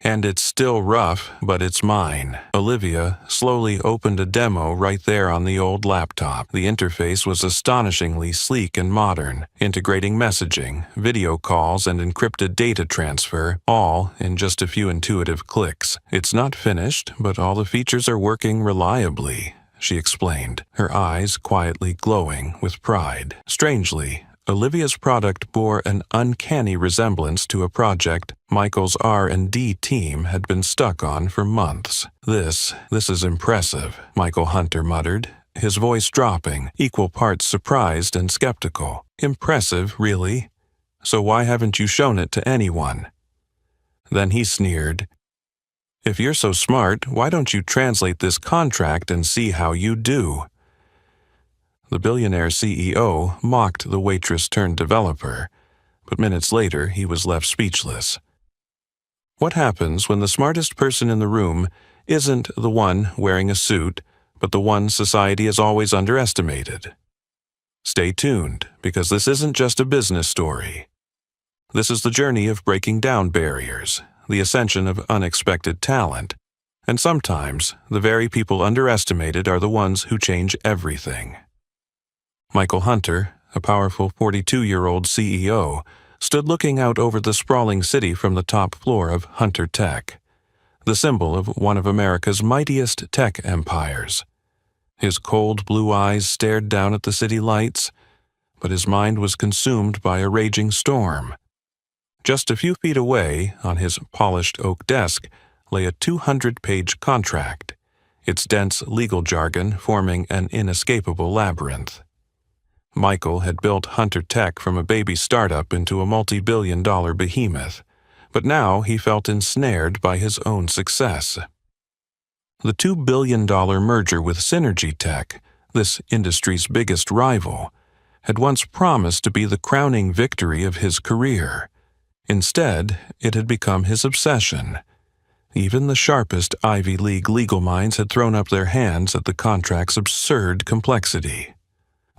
And it's still rough, but it's mine. Olivia slowly opened a demo right there on the old laptop. The interface was astonishingly sleek and modern, integrating messaging, video calls, and encrypted data transfer, all in just a few intuitive clicks. It's not finished, but all the features are working reliably, she explained, her eyes quietly glowing with pride. Strangely, Olivia's product bore an uncanny resemblance to a project Michael's R&D team had been stuck on for months. This is impressive, Michael Hunter muttered, his voice dropping, equal parts surprised and skeptical. Impressive, really? So why haven't you shown it to anyone? Then he sneered. If you're so smart, why don't you translate this contract and see how you do? The Billionaire CEO mocked the Waitress-turned-developer, but minutes later he was left speechless. What happens when the smartest person in the room isn't the one wearing a suit, but the one society has always underestimated? Stay tuned, because this isn't just a business story. This is the journey of breaking down barriers, the ascension of unexpected talent, and sometimes the very people underestimated are the ones who change everything. Michael Hunter, a powerful 42-year-old CEO, stood looking out over the sprawling city from the top floor of Hunter Tech, the symbol of one of America's mightiest tech empires. His cold blue eyes stared down at the city lights, but his mind was consumed by a raging storm. Just a few feet away, on his polished oak desk, lay a 200-page contract, its dense legal jargon forming an inescapable labyrinth. Michael had built Hunter Tech from a baby startup into a multi-billion-dollar behemoth, but now he felt ensnared by his own success. The $2 billion merger with Synergy Tech, this industry's biggest rival, had once promised to be the crowning victory of his career. Instead, it had become his obsession. Even the sharpest Ivy League legal minds had thrown up their hands at the contract's absurd complexity.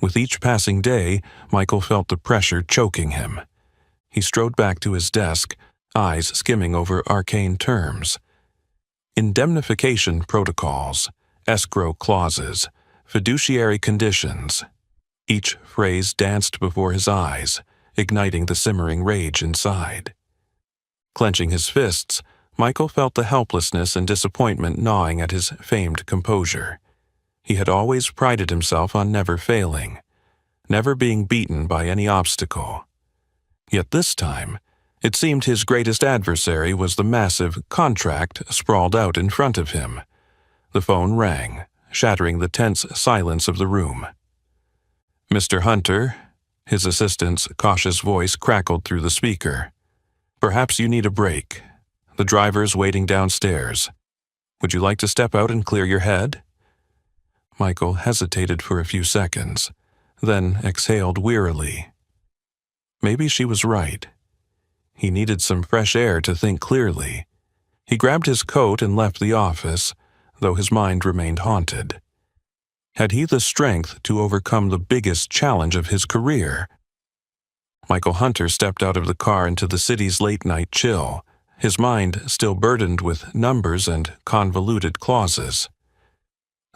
With each passing day, Michael felt the pressure choking him. He strode back to his desk, eyes skimming over arcane terms. Indemnification protocols, escrow clauses, fiduciary conditions. Each phrase danced before his eyes, igniting the simmering rage inside. Clenching his fists, Michael felt the helplessness and disappointment gnawing at his famed composure. He had always prided himself on never failing, never being beaten by any obstacle. Yet this time, it seemed his greatest adversary was the massive contract sprawled out in front of him. The phone rang, shattering the tense silence of the room. "Mr. Hunter," his assistant's cautious voice crackled through the speaker. "Perhaps you need a break. The driver's waiting downstairs. Would you like to step out and clear your head?" Michael hesitated for a few seconds, then exhaled wearily. Maybe she was right. He needed some fresh air to think clearly. He grabbed his coat and left the office, though his mind remained haunted. Had he the strength to overcome the biggest challenge of his career? Michael Hunter stepped out of the car into the city's late-night chill, his mind still burdened with numbers and convoluted clauses.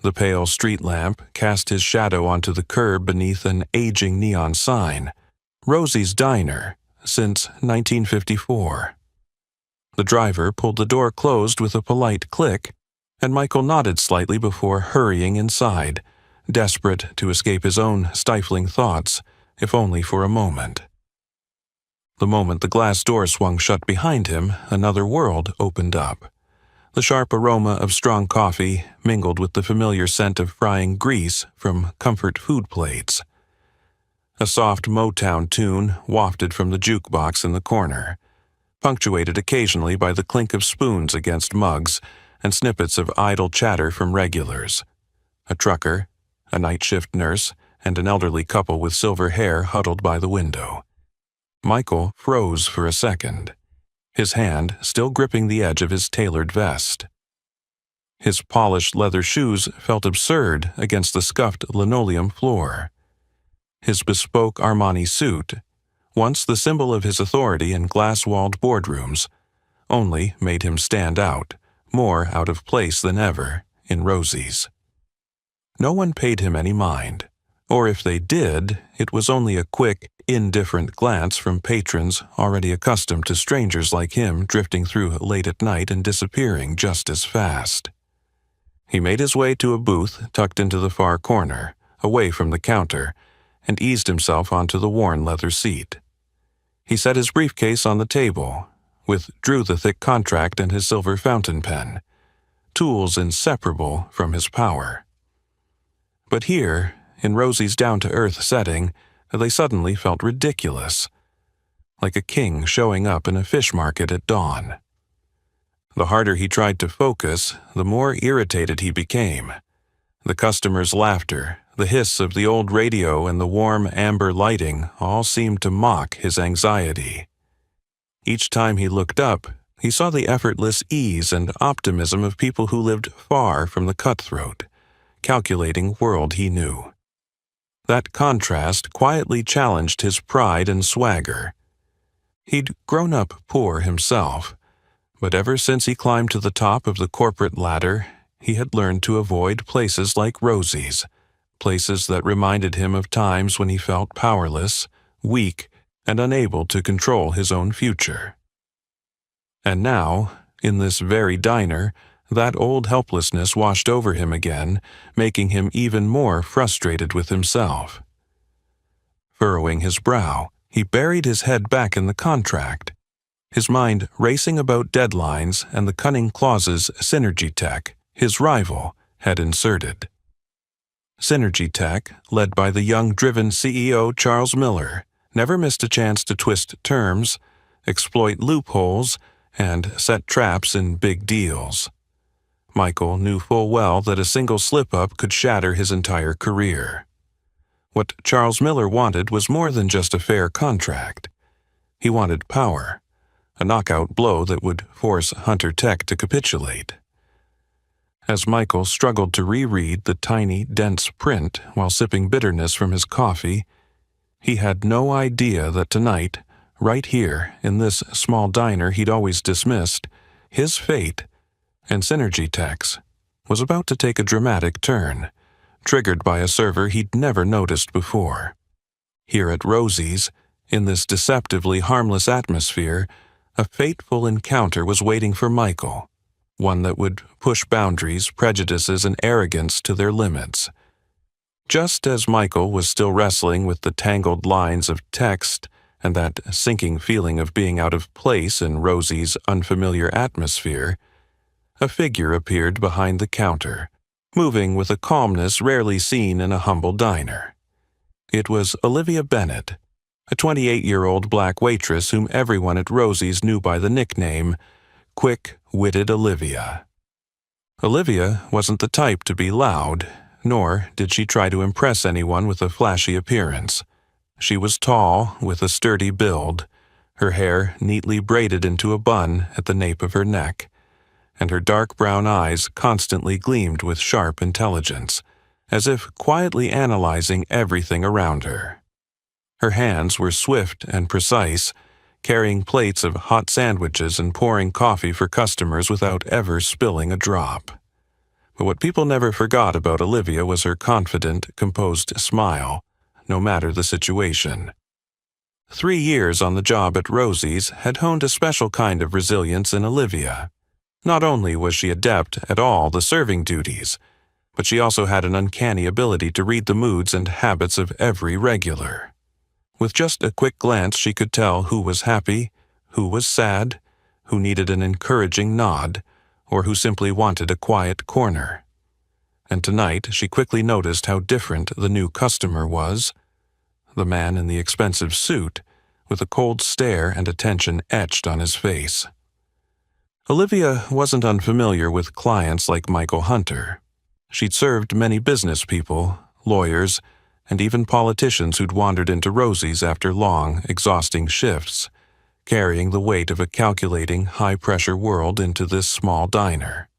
The pale street lamp cast his shadow onto the curb beneath an aging neon sign, Rosie's Diner, since 1954. The driver pulled the door closed with a polite click, and Michael nodded slightly before hurrying inside, desperate to escape his own stifling thoughts, if only for a moment. The moment the glass door swung shut behind him, another world opened up. The sharp aroma of strong coffee mingled with the familiar scent of frying grease from comfort food plates. A soft Motown tune wafted from the jukebox in the corner, punctuated occasionally by the clink of spoons against mugs and snippets of idle chatter from regulars. A trucker, a night shift nurse, and an elderly couple with silver hair huddled by the window. Michael froze for a second, his hand still gripping the edge of his tailored vest. His polished leather shoes felt absurd against the scuffed linoleum floor. His bespoke Armani suit, once the symbol of his authority in glass-walled boardrooms, only made him stand out, more out of place than ever, in Rosie's. No one paid him any mind, or if they did, it was only a quick, indifferent glance from patrons already accustomed to strangers like him drifting through late at night and disappearing just as fast. He made his way to a booth tucked into the far corner, away from the counter, and eased himself onto the worn leather seat. He set his briefcase on the table, withdrew the thick contract and his silver fountain pen, tools inseparable from his power. But here, in Rosie's down-to-earth setting, they suddenly felt ridiculous, like a king showing up in a fish market at dawn. The harder he tried to focus, the more irritated he became. The customers' laughter, the hiss of the old radio, and the warm amber lighting all seemed to mock his anxiety. Each time he looked up, he saw the effortless ease and optimism of people who lived far from the cutthroat, calculating world he knew. That contrast quietly challenged his pride and swagger. He'd grown up poor himself, but ever since he climbed to the top of the corporate ladder, he had learned to avoid places like Rosie's, places that reminded him of times when he felt powerless, weak, and unable to control his own future. And now, in this very diner, that old helplessness washed over him again, making him even more frustrated with himself. Furrowing his brow, he buried his head back in the contract, his mind racing about deadlines and the cunning clauses Synergy Tech, his rival, had inserted. Synergy Tech, led by the young driven CEO Charles Miller, never missed a chance to twist terms, exploit loopholes, and set traps in big deals. Michael knew full well that a single slip-up could shatter his entire career. What Charles Miller wanted was more than just a fair contract. He wanted power, a knockout blow that would force Hunter Tech to capitulate. As Michael struggled to reread the tiny, dense print while sipping bitterness from his coffee, he had no idea that tonight, right here in this small diner he'd always dismissed, his fate, and Synergy Tech's, was about to take a dramatic turn, triggered by a server he'd never noticed before. Here at Rosie's, in this deceptively harmless atmosphere, a fateful encounter was waiting for Michael, one that would push boundaries, prejudices, and arrogance to their limits. Just as Michael was still wrestling with the tangled lines of text and that sinking feeling of being out of place in Rosie's unfamiliar atmosphere, a figure appeared behind the counter, moving with a calmness rarely seen in a humble diner. It was Olivia Bennett, a 28-year-old black waitress whom everyone at Rosie's knew by the nickname Quick-Witted Olivia. Olivia wasn't the type to be loud, nor did she try to impress anyone with a flashy appearance. She was tall, with a sturdy build, her hair neatly braided into a bun at the nape of her neck, and her dark brown eyes constantly gleamed with sharp intelligence, as if quietly analyzing everything around her. Her hands were swift and precise, carrying plates of hot sandwiches and pouring coffee for customers without ever spilling a drop. But what people never forgot about Olivia was her confident, composed smile, no matter the situation. 3 years on the job at Rosie's had honed a special kind of resilience in Olivia. Not only was she adept at all the serving duties, but she also had an uncanny ability to read the moods and habits of every regular. With just a quick glance, she could tell who was happy, who was sad, who needed an encouraging nod, or who simply wanted a quiet corner. And tonight, she quickly noticed how different the new customer was. The man in the expensive suit, with a cold stare and attention etched on his face. Olivia wasn't unfamiliar with clients like Michael Hunter. She'd served many business people, lawyers, and even politicians who'd wandered into Rosie's after long, exhausting shifts, carrying the weight of a calculating, high-pressure world into this small diner.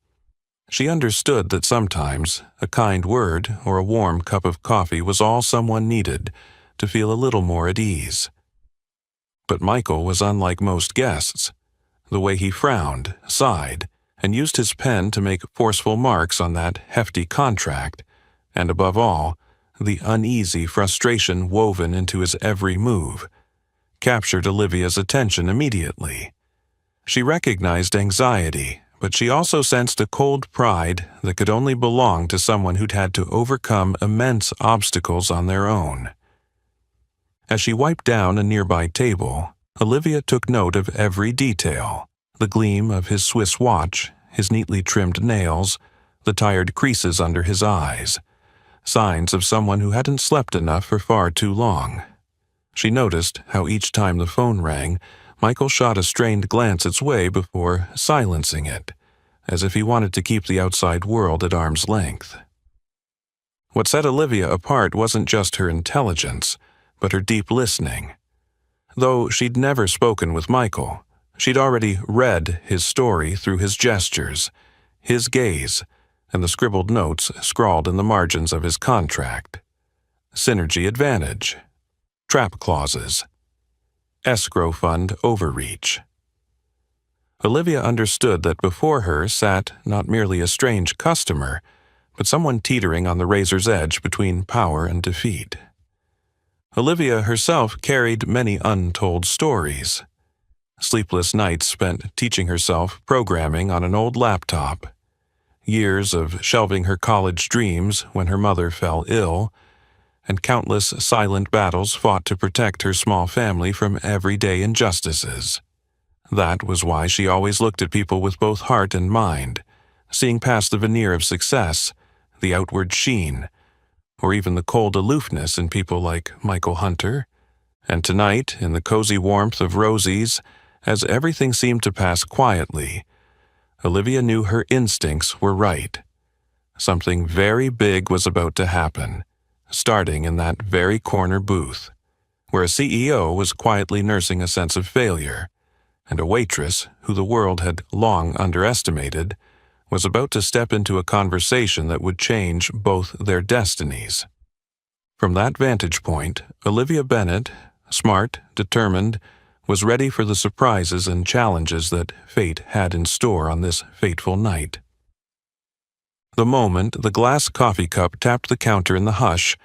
She understood that sometimes a kind word or a warm cup of coffee was all someone needed to feel a little more at ease. But Michael was unlike most guests. The way he frowned, sighed, and used his pen to make forceful marks on that hefty contract, and above all, the uneasy frustration woven into his every move, captured Olivia's attention immediately. She recognized anxiety, but she also sensed a cold pride that could only belong to someone who'd had to overcome immense obstacles on their own. As she wiped down a nearby table, Olivia took note of every detail: the gleam of his Swiss watch, his neatly trimmed nails, the tired creases under his eyes, signs of someone who hadn't slept enough for far too long. She noticed how each time the phone rang, Michael shot a strained glance its way before silencing it, as if he wanted to keep the outside world at arm's length. What set Olivia apart wasn't just her intelligence, but her deep listening. Though she'd never spoken with Michael, she'd already read his story through his gestures, his gaze, and the scribbled notes scrawled in the margins of his contract. Synergy advantage. Trap clauses. Escrow fund overreach. Olivia understood that before her sat not merely a strange customer, but someone teetering on the razor's edge between power and defeat. Olivia herself carried many untold stories. Sleepless nights spent teaching herself programming on an old laptop. Years of shelving her college dreams when her mother fell ill, and countless silent battles fought to protect her small family from everyday injustices. That was why she always looked at people with both heart and mind, seeing past the veneer of success, the outward sheen, or even the cold aloofness in people like Michael Hunter. And tonight, in the cozy warmth of Rosie's, as everything seemed to pass quietly, Olivia knew her instincts were right. Something very big was about to happen, starting in that very corner booth, where a CEO was quietly nursing a sense of failure, and a waitress, who the world had long underestimated, was about to step into a conversation that would change both their destinies. From that vantage point, Olivia Bennett, smart, determined, was ready for the surprises and challenges that fate had in store on this fateful night. The moment the glass coffee cup tapped the counter in the hush,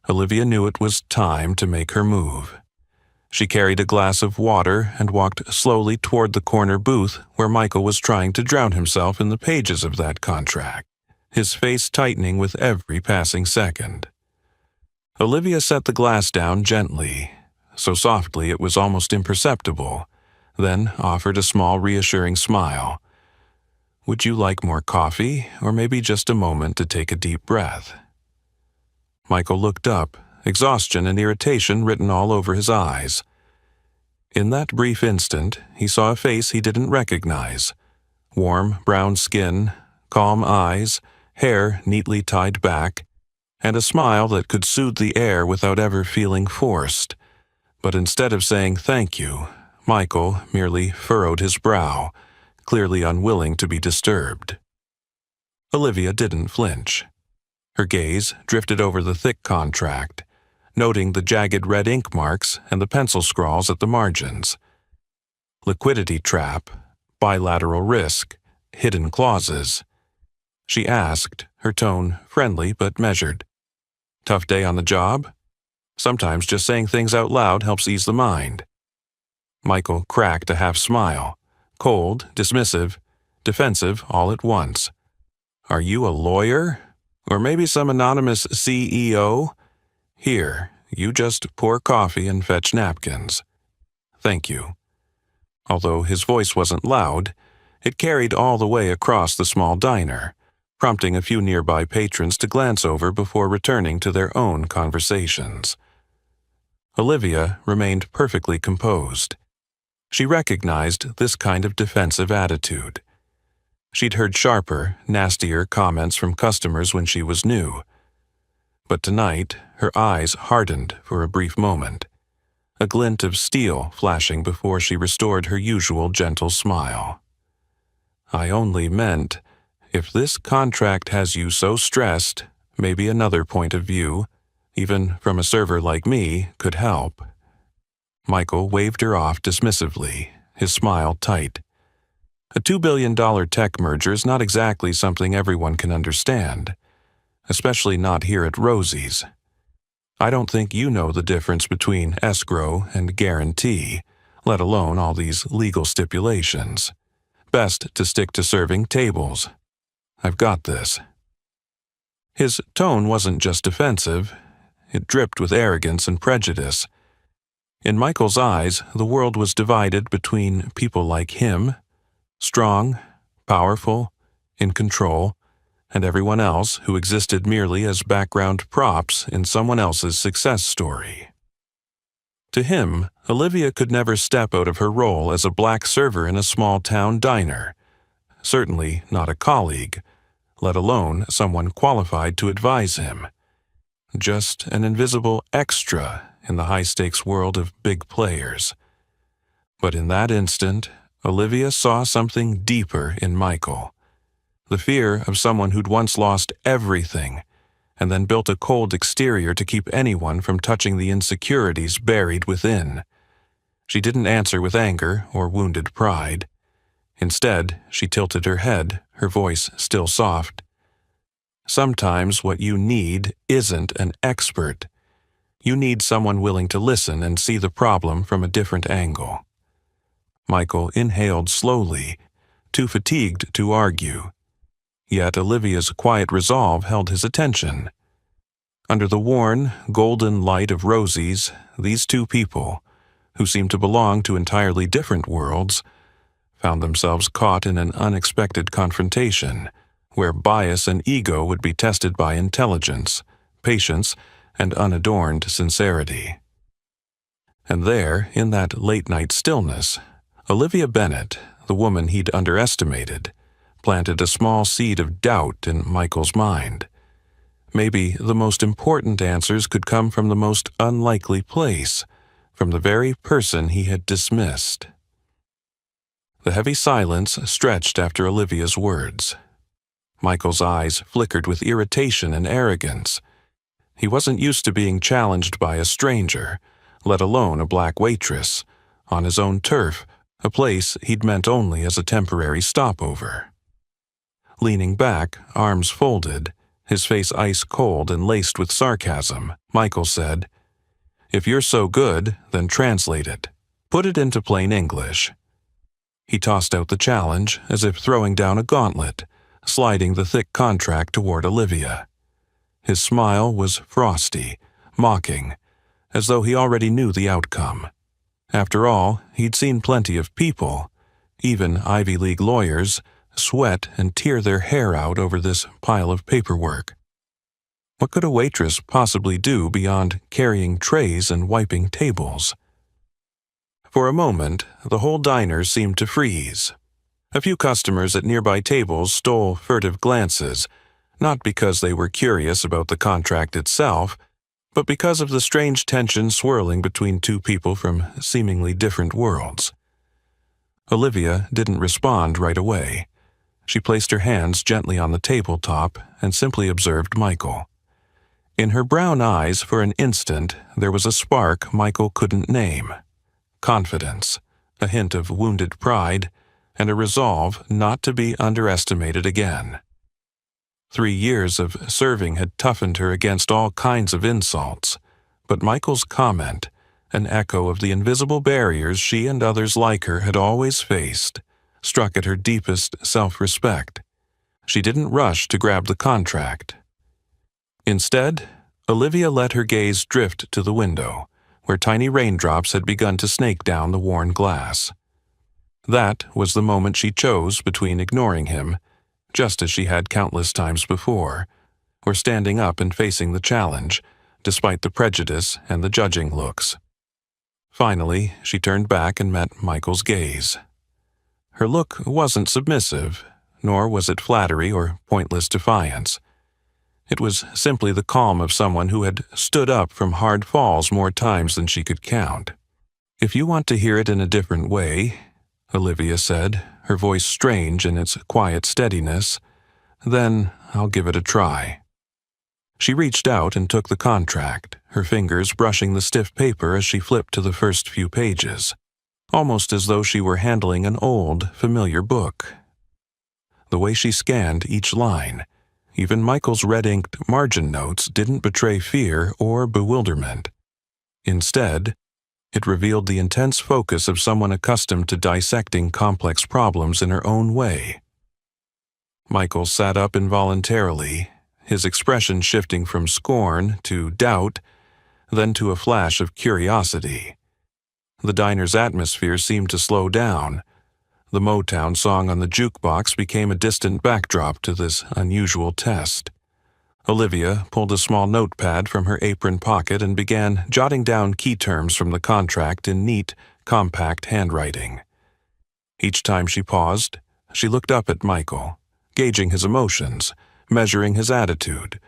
Olivia knew it was time to make her move. She carried a glass of water and walked slowly toward the corner booth where Michael was trying to drown himself in the pages of that contract, his face tightening with every passing second. Olivia set the glass down gently, so softly it was almost imperceptible, then offered a small reassuring smile. "Would you like more coffee, or maybe just a moment to take a deep breath?" Michael looked up, exhaustion and irritation written all over his eyes. In that brief instant, he saw a face he didn't recognize. Warm brown skin, calm eyes, hair neatly tied back, and a smile that could soothe the air without ever feeling forced. But instead of saying thank you, Michael merely furrowed his brow, clearly unwilling to be disturbed. Olivia didn't flinch. Her gaze drifted over the thick contract, noting the jagged red ink marks and the pencil scrawls at the margins. Liquidity trap, bilateral risk, hidden clauses. She asked, her tone friendly but measured. "Tough day on the job?" Sometimes just saying things out loud helps ease the mind. Michael cracked a half smile, cold, dismissive, defensive all at once. "Are you a lawyer? Or maybe some anonymous CEO? Here, you just pour coffee and fetch napkins. Thank you." Although his voice wasn't loud, it carried all the way across the small diner, prompting a few nearby patrons to glance over before returning to their own conversations. Olivia remained perfectly composed. She recognized this kind of defensive attitude. She'd heard sharper, nastier comments from customers when she was new. But tonight, her eyes hardened for a brief moment, a glint of steel flashing before she restored her usual gentle smile. "I only meant, if this contract has you so stressed, maybe another point of view, even from a server like me, could help." Michael waved her off dismissively, his smile tight. A $2 billion tech merger is not exactly something everyone can understand, especially not here at Rosie's. I don't think you know the difference between escrow and guarantee, let alone all these legal stipulations. Best to stick to serving tables. I've got this. His tone wasn't just defensive, it dripped with arrogance and prejudice. In Michael's eyes, the world was divided between people like him, strong, powerful, in control, and everyone else who existed merely as background props in someone else's success story. To him, Olivia could never step out of her role as a black server in a small-town diner, certainly not a colleague, let alone someone qualified to advise him. Just an invisible extra in the high-stakes world of big players. But in that instant, Olivia saw something deeper in Michael. The fear of someone who'd once lost everything and then built a cold exterior to keep anyone from touching the insecurities buried within. She didn't answer with anger or wounded pride. Instead, she tilted her head, her voice still soft. Sometimes what you need isn't an expert. You need someone willing to listen and see the problem from a different angle. Michael inhaled slowly, too fatigued to argue. Yet Olivia's quiet resolve held his attention. Under the worn, golden light of Rosie's, these two people, who seemed to belong to entirely different worlds, found themselves caught in an unexpected confrontation, where bias and ego would be tested by intelligence, patience, and unadorned sincerity. And there, in that late-night stillness, Olivia Bennett, the woman he'd underestimated, planted a small seed of doubt in Michael's mind. Maybe the most important answers could come from the most unlikely place, from the very person he had dismissed. The heavy silence stretched after Olivia's words. Michael's eyes flickered with irritation and arrogance. He wasn't used to being challenged by a stranger, let alone a black waitress, on his own turf, a place he'd meant only as a temporary stopover. Leaning back, arms folded, his face ice-cold and laced with sarcasm, Michael said, "If you're so good, then translate it. Put it into plain English." He tossed out the challenge, as if throwing down a gauntlet, sliding the thick contract toward Olivia. His smile was frosty, mocking, as though he already knew the outcome. After all, he'd seen plenty of people, even Ivy League lawyers, sweat and tear their hair out over this pile of paperwork. What could a waitress possibly do beyond carrying trays and wiping tables? For a moment, the whole diner seemed to freeze. A few customers at nearby tables stole furtive glances, not because they were curious about the contract itself, but because of the strange tension swirling between two people from seemingly different worlds. Olivia didn't respond right away. She placed her hands gently on the tabletop and simply observed Michael. In her brown eyes, for an instant, there was a spark Michael couldn't name. Confidence, a hint of wounded pride, and a resolve not to be underestimated again. 3 years of serving had toughened her against all kinds of insults, but Michael's comment, an echo of the invisible barriers she and others like her had always faced, struck at her deepest self-respect. She didn't rush to grab the contract. Instead, Olivia let her gaze drift to the window, where tiny raindrops had begun to snake down the worn glass. That was the moment she chose between ignoring him, just as she had countless times before, or standing up and facing the challenge, despite the prejudice and the judging looks. Finally, she turned back and met Michael's gaze. Her look wasn't submissive, nor was it flattery or pointless defiance. It was simply the calm of someone who had stood up from hard falls more times than she could count. "If you want to hear it in a different way," Olivia said, her voice strange in its quiet steadiness, "then I'll give it a try." She reached out and took the contract, her fingers brushing the stiff paper as she flipped to the first few pages. almost as though she were handling an old, familiar book. The way she scanned each line, even Michael's red-inked margin notes, didn't betray fear or bewilderment. Instead, it revealed the intense focus of someone accustomed to dissecting complex problems in her own way. Michael sat up involuntarily, his expression shifting from scorn to doubt, then to a flash of curiosity. The diner's atmosphere seemed to slow down. The Motown song on the jukebox became a distant backdrop to this unusual test. Olivia pulled a small notepad from her apron pocket and began jotting down key terms from the contract in neat, compact handwriting. Each time she paused, she looked up at Michael, gauging his emotions, measuring his attitude,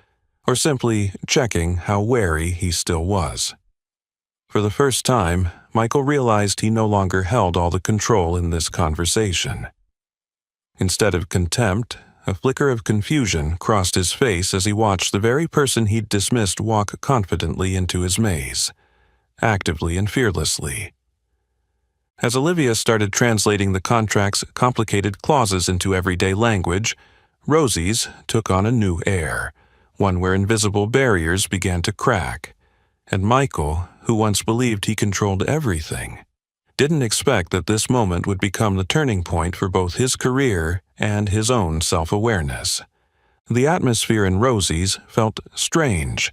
or simply checking how wary he still was. For the first time, Michael realized he no longer held all the control in this conversation. Instead of contempt, a flicker of confusion crossed his face as he watched the very person he'd dismissed walk confidently into his maze, actively and fearlessly. As Olivia started translating the contract's complicated clauses into everyday language, Rosie's took on a new air, one where invisible barriers began to crack, and Michael, who once believed he controlled everything, didn't expect that this moment would become the turning point for both his career and his own self-awareness. The atmosphere in Rosie's felt strange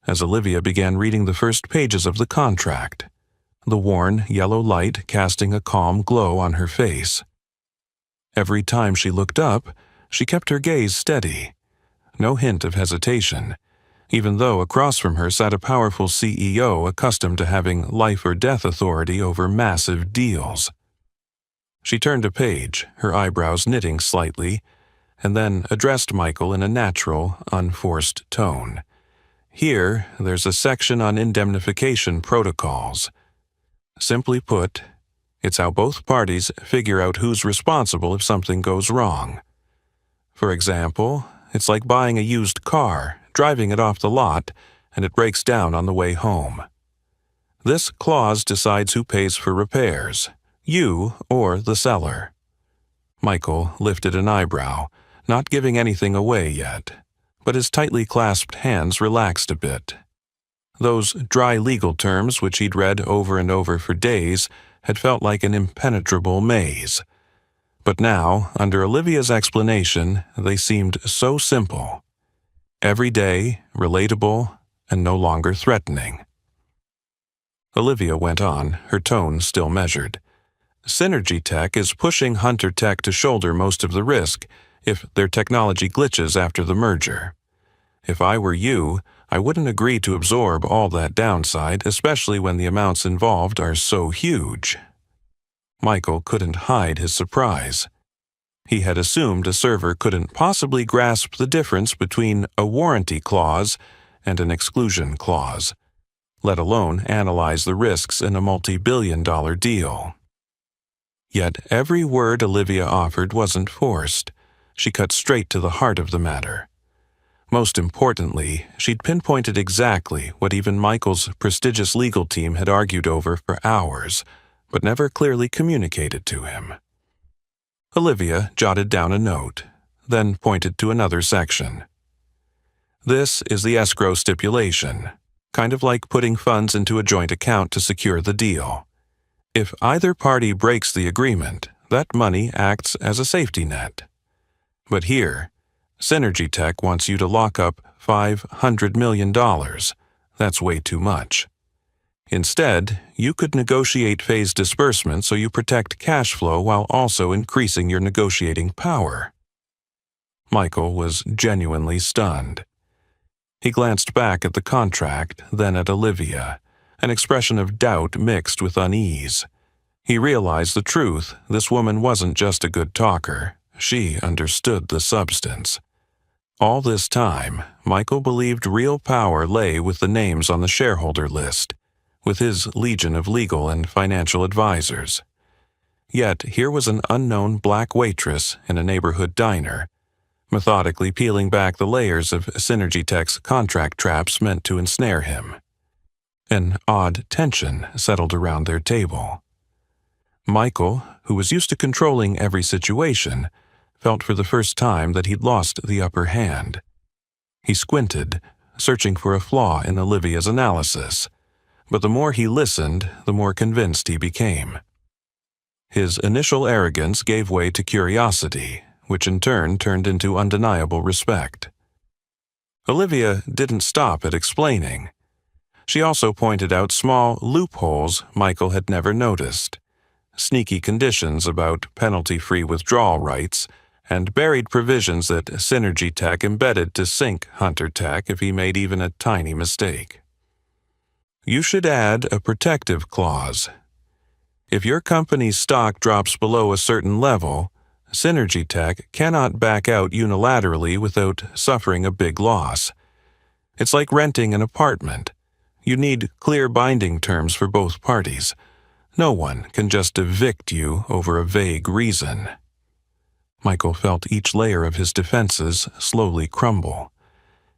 as Olivia began reading the first pages of the contract, the worn yellow light casting a calm glow on her face. Every time she looked up, she kept her gaze steady, no hint of hesitation, even though across from her sat a powerful CEO accustomed to having life-or-death authority over massive deals. She turned a page, her eyebrows knitting slightly, and then addressed Michael in a natural, unforced tone. "Here, there's a section on indemnification protocols. Simply put, it's how both parties figure out who's responsible if something goes wrong. For example, it's like buying a used car, driving it off the lot, and it breaks down on the way home. This clause decides who pays for repairs, you or the seller." Michael lifted an eyebrow, not giving anything away yet, but his tightly clasped hands relaxed a bit. Those dry legal terms which he'd read over and over for days had felt like an impenetrable maze. But now, under Olivia's explanation, they seemed so simple. Everyday, relatable, and no longer threatening. Olivia went on, her tone still measured. "Synergy Tech is pushing Hunter Tech to shoulder most of the risk if their technology glitches after the merger. If I were you, I wouldn't agree to absorb all that downside, especially when the amounts involved are so huge." Michael couldn't hide his surprise. He had assumed a server couldn't possibly grasp the difference between a warranty clause and an exclusion clause, let alone analyze the risks in a multi-billion-dollar deal. Yet every word Olivia offered wasn't forced. She cut straight to the heart of the matter. Most importantly, she'd pinpointed exactly what even Michael's prestigious legal team had argued over for hours, but never clearly communicated to him. Olivia jotted down a note, then pointed to another section. "This is the escrow stipulation, kind of like putting funds into a joint account to secure the deal. If either party breaks the agreement, that money acts as a safety net. But here, Synergy Tech wants you to lock up $500 million. That's way too much. Instead, you could negotiate phased disbursement so you protect cash flow while also increasing your negotiating power." Michael was genuinely stunned. He glanced back at the contract, then at Olivia, an expression of doubt mixed with unease. He realized the truth. This woman wasn't just a good talker. She understood the substance. All this time, Michael believed real power lay with the names on the shareholder list, with his legion of legal and financial advisors. Yet here was an unknown black waitress in a neighborhood diner, methodically peeling back the layers of Synergy Tech's contract traps meant to ensnare him. An odd tension settled around their table. Michael, who was used to controlling every situation, felt for the first time that he'd lost the upper hand. He squinted, searching for a flaw in Olivia's analysis, but the more he listened, the more convinced he became. His initial arrogance gave way to curiosity, which in turn turned into undeniable respect. Olivia didn't stop at explaining. She also pointed out small loopholes Michael had never noticed, sneaky conditions about penalty-free withdrawal rights, and buried provisions that Synergy Tech embedded to sink Hunter Tech if he made even a tiny mistake. You should add a protective clause. If your company's stock drops below a certain level, Synergy Tech cannot back out unilaterally without suffering a big loss. It's like renting an apartment. You need clear binding terms for both parties. No one can just evict you over a vague reason. Michael felt each layer of his defenses slowly crumble.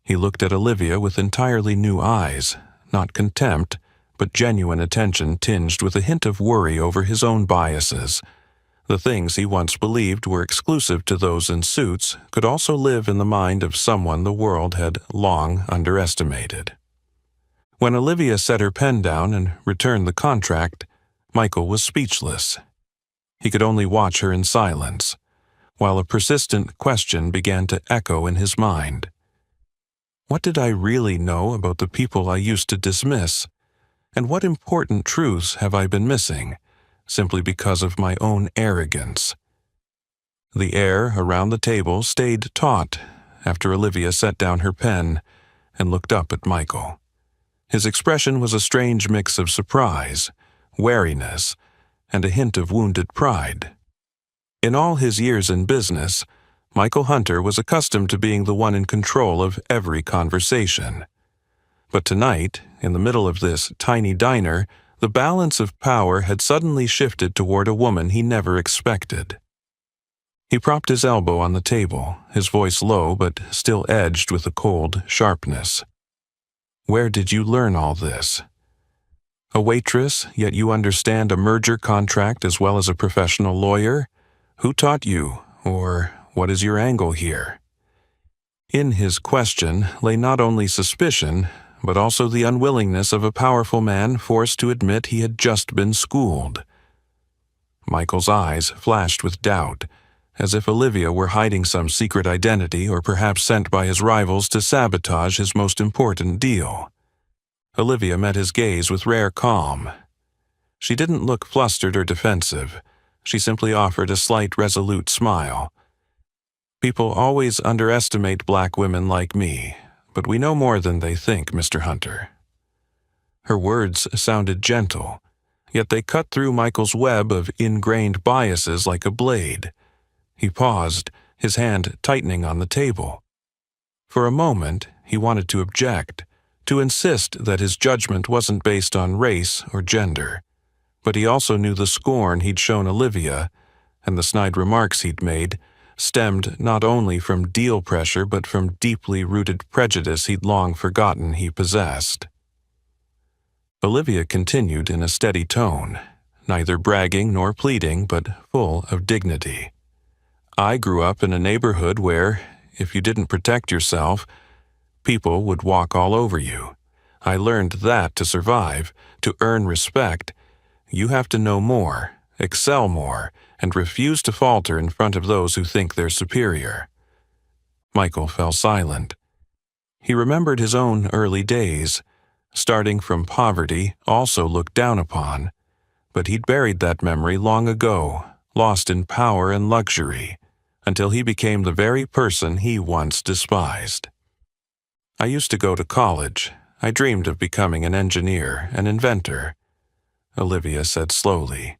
He looked at Olivia with entirely new eyes, not contempt, but genuine attention tinged with a hint of worry over his own biases. The things he once believed were exclusive to those in suits could also live in the mind of someone the world had long underestimated. When Olivia set her pen down and returned the contract, Michael was speechless. He could only watch her in silence, while a persistent question began to echo in his mind. What did I really know about the people I used to dismiss? And what important truths have I been missing, simply because of my own arrogance? The air around the table stayed taut after Olivia set down her pen and looked up at Michael. His expression was a strange mix of surprise, wariness, and a hint of wounded pride. In all his years in business, Michael Hunter was accustomed to being the one in control of every conversation. But tonight, in the middle of this tiny diner, the balance of power had suddenly shifted toward a woman he never expected. He propped his elbow on the table, his voice low but still edged with a cold sharpness. Where did you learn all this? A waitress, yet you understand a merger contract as well as a professional lawyer? Who taught you, or what is your angle here? In his question lay not only suspicion, but also the unwillingness of a powerful man forced to admit he had just been schooled. Michael's eyes flashed with doubt, as if Olivia were hiding some secret identity or perhaps sent by his rivals to sabotage his most important deal. Olivia met his gaze with rare calm. She didn't look flustered or defensive. She simply offered a slight, resolute smile. People always underestimate black women like me, but we know more than they think, Mr. Hunter. Her words sounded gentle, yet they cut through Michael's web of ingrained biases like a blade. He paused, his hand tightening on the table. For a moment, he wanted to object, to insist that his judgment wasn't based on race or gender. But he also knew the scorn he'd shown Olivia, and the snide remarks he'd made, stemmed not only from deal pressure but from deeply rooted prejudice he'd long forgotten he possessed. Olivia continued in a steady tone, neither bragging nor pleading, but full of dignity. I grew up in a neighborhood where, if you didn't protect yourself, people would walk all over you. I learned that to survive, to earn respect, you have to know more, excel more, and refuse to falter in front of those who think they're superior. Michael fell silent. He remembered his own early days, starting from poverty, also looked down upon, but he'd buried that memory long ago, lost in power and luxury, until he became the very person he once despised. I used to go to college. I dreamed of becoming an engineer, an inventor, Olivia said slowly,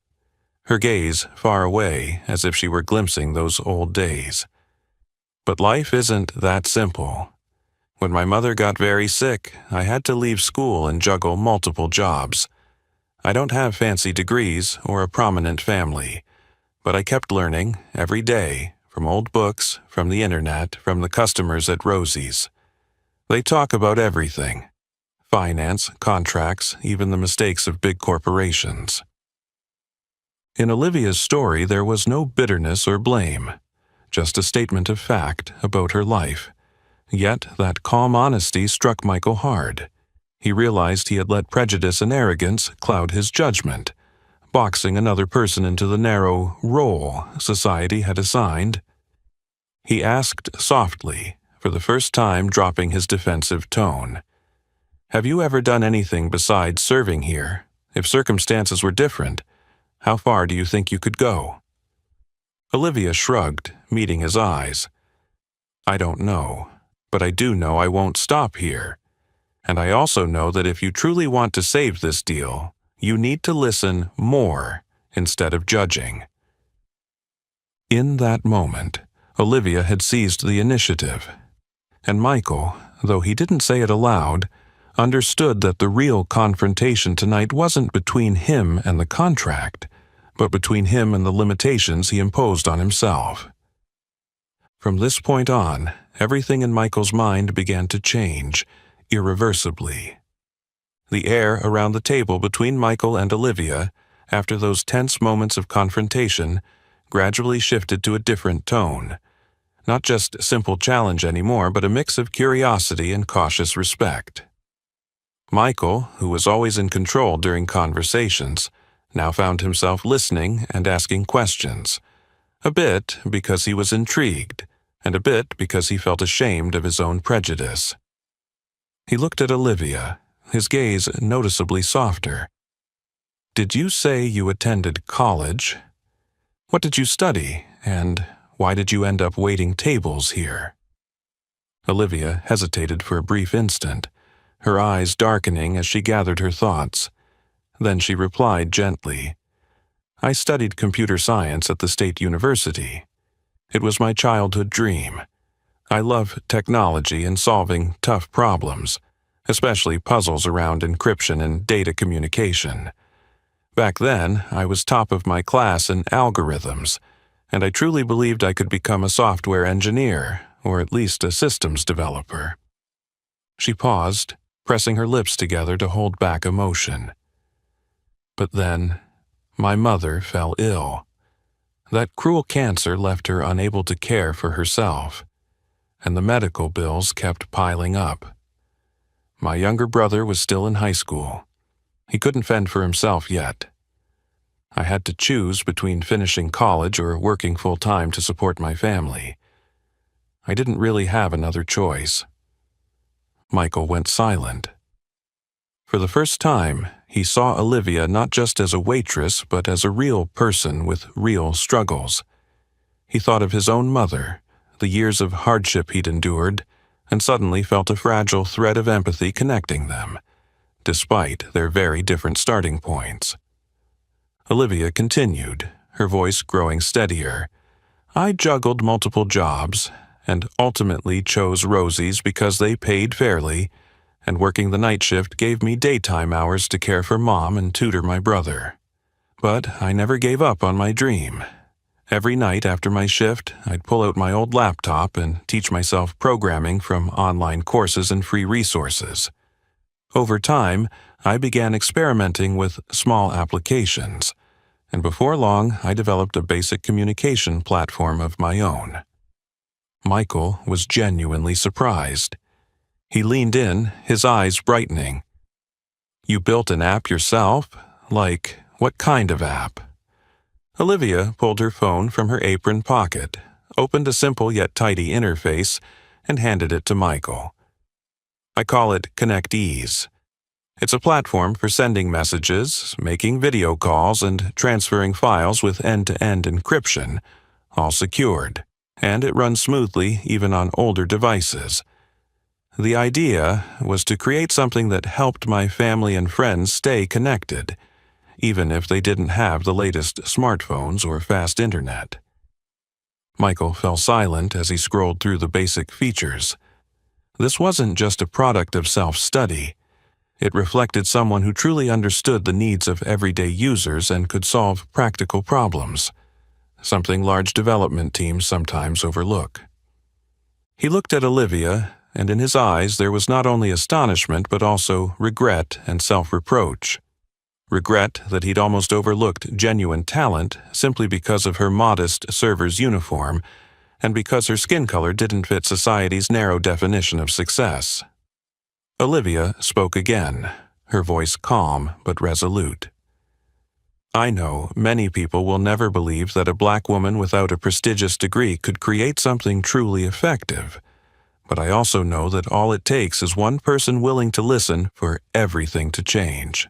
her gaze far away as if she were glimpsing those old days. But life isn't that simple. When my mother got very sick, I had to leave school and juggle multiple jobs. I don't have fancy degrees or a prominent family, but I kept learning every day, from old books, from the internet, from the customers at Rosie's. They talk about everything. Finance, contracts, even the mistakes of big corporations. In Olivia's story, there was no bitterness or blame, just a statement of fact about her life. Yet that calm honesty struck Michael hard. He realized he had let prejudice and arrogance cloud his judgment, boxing another person into the narrow role society had assigned. He asked softly, for the first time dropping his defensive tone, "Have you ever done anything besides serving here? If circumstances were different, how far do you think you could go?" Olivia shrugged, meeting his eyes. "I don't know, but I do know I won't stop here. And I also know that if you truly want to save this deal, you need to listen more instead of judging." In that moment, Olivia had seized the initiative, and Michael, though he didn't say it aloud, understood that the real confrontation tonight wasn't between him and the contract, but between him and the limitations he imposed on himself. From this point on, everything in Michael's mind began to change, irreversibly. The air around the table between Michael and Olivia, after those tense moments of confrontation, gradually shifted to a different tone. Not just simple challenge anymore, but a mix of curiosity and cautious respect. Michael, who was always in control during conversations, now found himself listening and asking questions, a bit because he was intrigued, and a bit because he felt ashamed of his own prejudice. He looked at Olivia, his gaze noticeably softer. "Did you say you attended college? What did you study, and why did you end up waiting tables here?" Olivia hesitated for a brief instant, her eyes darkening as she gathered her thoughts. Then she replied gently, "I studied computer science at the State University. It was my childhood dream. I love technology and solving tough problems, especially puzzles around encryption and data communication. Back then, I was top of my class in algorithms, and I truly believed I could become a software engineer, or at least a systems developer." She paused, pressing her lips together to hold back emotion. "But then, my mother fell ill. That cruel cancer left her unable to care for herself, and the medical bills kept piling up. My younger brother was still in high school. He couldn't fend for himself yet. I had to choose between finishing college or working full-time to support my family. I didn't really have another choice." Michael went silent. For the first time, he saw Olivia not just as a waitress, but as a real person with real struggles. He thought of his own mother, the years of hardship he'd endured, and suddenly felt a fragile thread of empathy connecting them, despite their very different starting points. Olivia continued, her voice growing steadier. "I juggled multiple jobs, and ultimately chose Rosie's because they paid fairly, and working the night shift gave me daytime hours to care for Mom and tutor my brother. But I never gave up on my dream. Every night after my shift, I'd pull out my old laptop and teach myself programming from online courses and free resources. Over time, I began experimenting with small applications, and before long, I developed a basic communication platform of my own." Michael was genuinely surprised. He leaned in, his eyes brightening. "You built an app yourself? Like, what kind of app?" Olivia pulled her phone from her apron pocket, opened a simple yet tidy interface, and handed it to Michael. "I call it ConnectEase. It's a platform for sending messages, making video calls, and transferring files with end-to-end encryption, all secured, and it runs smoothly even on older devices. The idea was to create something that helped my family and friends stay connected, even if they didn't have the latest smartphones or fast internet." Michael fell silent as he scrolled through the basic features. This wasn't just a product of self-study. It reflected someone who truly understood the needs of everyday users and could solve practical problems, something large development teams sometimes overlook. He looked at Olivia, and in his eyes there was not only astonishment but also regret and self-reproach. regret that he'd almost overlooked genuine talent simply because of her modest server's uniform and because her skin color didn't fit society's narrow definition of success. Olivia spoke again, her voice calm but resolute. I know many people will never believe that a black woman without a prestigious degree could create something truly effective, but I also know that all it takes is one person willing to listen for everything to change.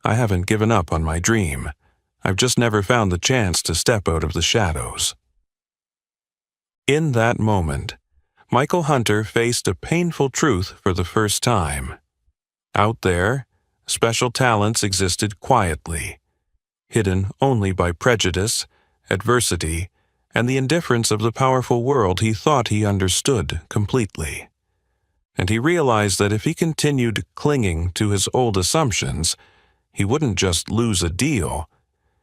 I haven't given up on my dream. I've just never found the chance to step out of the shadows. In that moment, Michael Hunter faced a painful truth for the first time. Out there, special talents existed quietly, hidden only by prejudice, adversity, and the indifference of the powerful world he thought he understood completely. And he realized that if he continued clinging to his old assumptions, he wouldn't just lose a deal,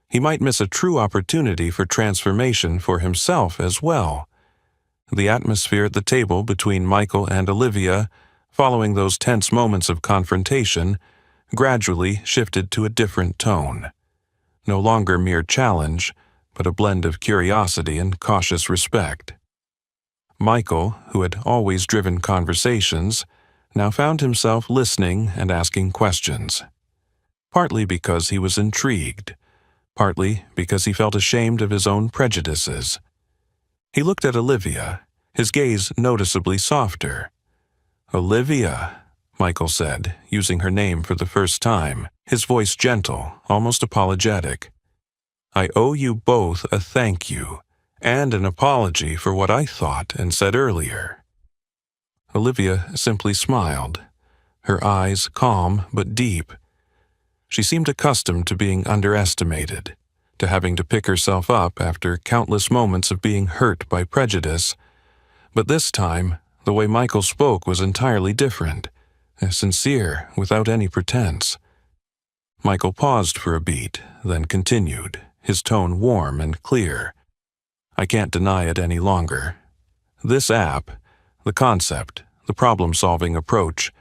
he might miss a true opportunity for transformation for himself as well. The atmosphere at the table between Michael and Olivia, following those tense moments of confrontation, gradually shifted to a different tone. No longer mere challenge, but a blend of curiosity and cautious respect. Michael, who had always driven conversations, now found himself listening and asking questions. Partly because he was intrigued, partly because he felt ashamed of his own prejudices. He looked at Olivia, his gaze noticeably softer. "Olivia," Michael said, using her name for the first time, his voice gentle, almost apologetic. "I owe you both a thank you and an apology for what I thought and said earlier." Olivia simply smiled, her eyes calm but deep. She seemed accustomed to being underestimated, to having to pick herself up after countless moments of being hurt by prejudice. But this time, the way Michael spoke was entirely different, sincere, without any pretense. Michael paused for a beat, then continued, his tone warm and clear. "I can't deny it any longer. This app, the concept, the problem-solving approach,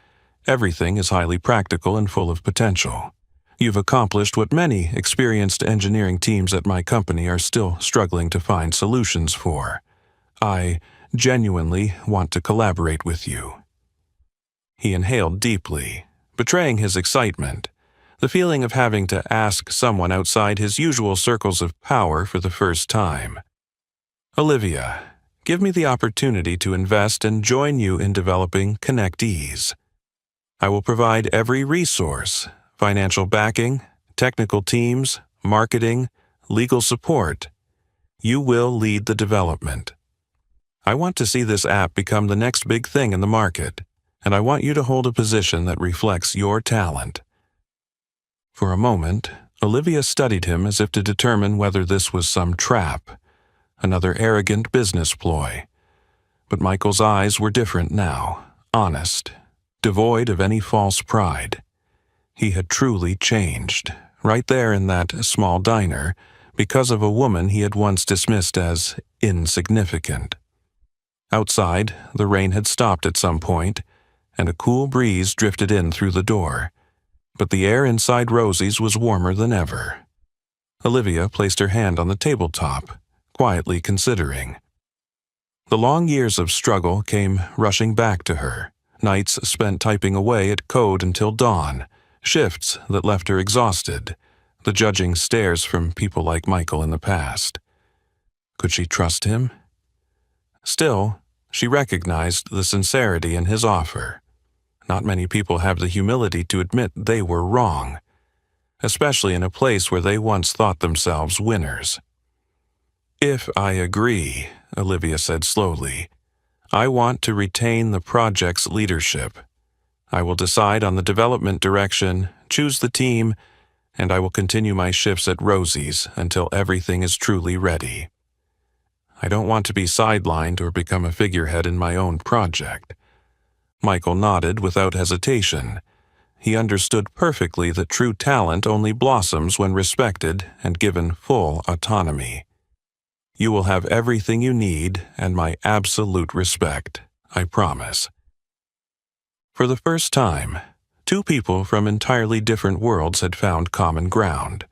everything is highly practical and full of potential. You've accomplished what many experienced engineering teams at my company are still struggling to find solutions for. I genuinely want to collaborate with you." He inhaled deeply, betraying his excitement, the feeling of having to ask someone outside his usual circles of power for the first time. "Olivia, give me the opportunity to invest and join you in developing ConnectEase. I will provide every resource, financial backing, technical teams, marketing, legal support. You will lead the development. I want to see this app become the next big thing in the market, and I want you to hold a position that reflects your talent." For a moment, Olivia studied him as if to determine whether this was some trap, another arrogant business ploy. But Michael's eyes were different now, honest, devoid of any false pride. He had truly changed, right there in that small diner, because of a woman he had once dismissed as insignificant. Outside, the rain had stopped at some point, and a cool breeze drifted in through the door. But the air inside Rosie's was warmer than ever. Olivia placed her hand on the tabletop, quietly considering. The long years of struggle came rushing back to her, nights spent typing away at code until dawn, shifts that left her exhausted, the judging stares from people like Michael in the past. Could she trust him? Still, she recognized the sincerity in his offer. Not many people have the humility to admit they were wrong, especially in a place where they once thought themselves winners. "If I agree," Olivia said slowly, "I want to retain the project's leadership. I will decide on the development direction, choose the team, and I will continue my shifts at Rosie's until everything is truly ready. I don't want to be sidelined or become a figurehead in my own project." Michael nodded without hesitation. He understood perfectly that true talent only blossoms when respected and given full autonomy. "You will have everything you need and my absolute respect, I promise." For the first time, Two people from entirely different worlds had found common ground,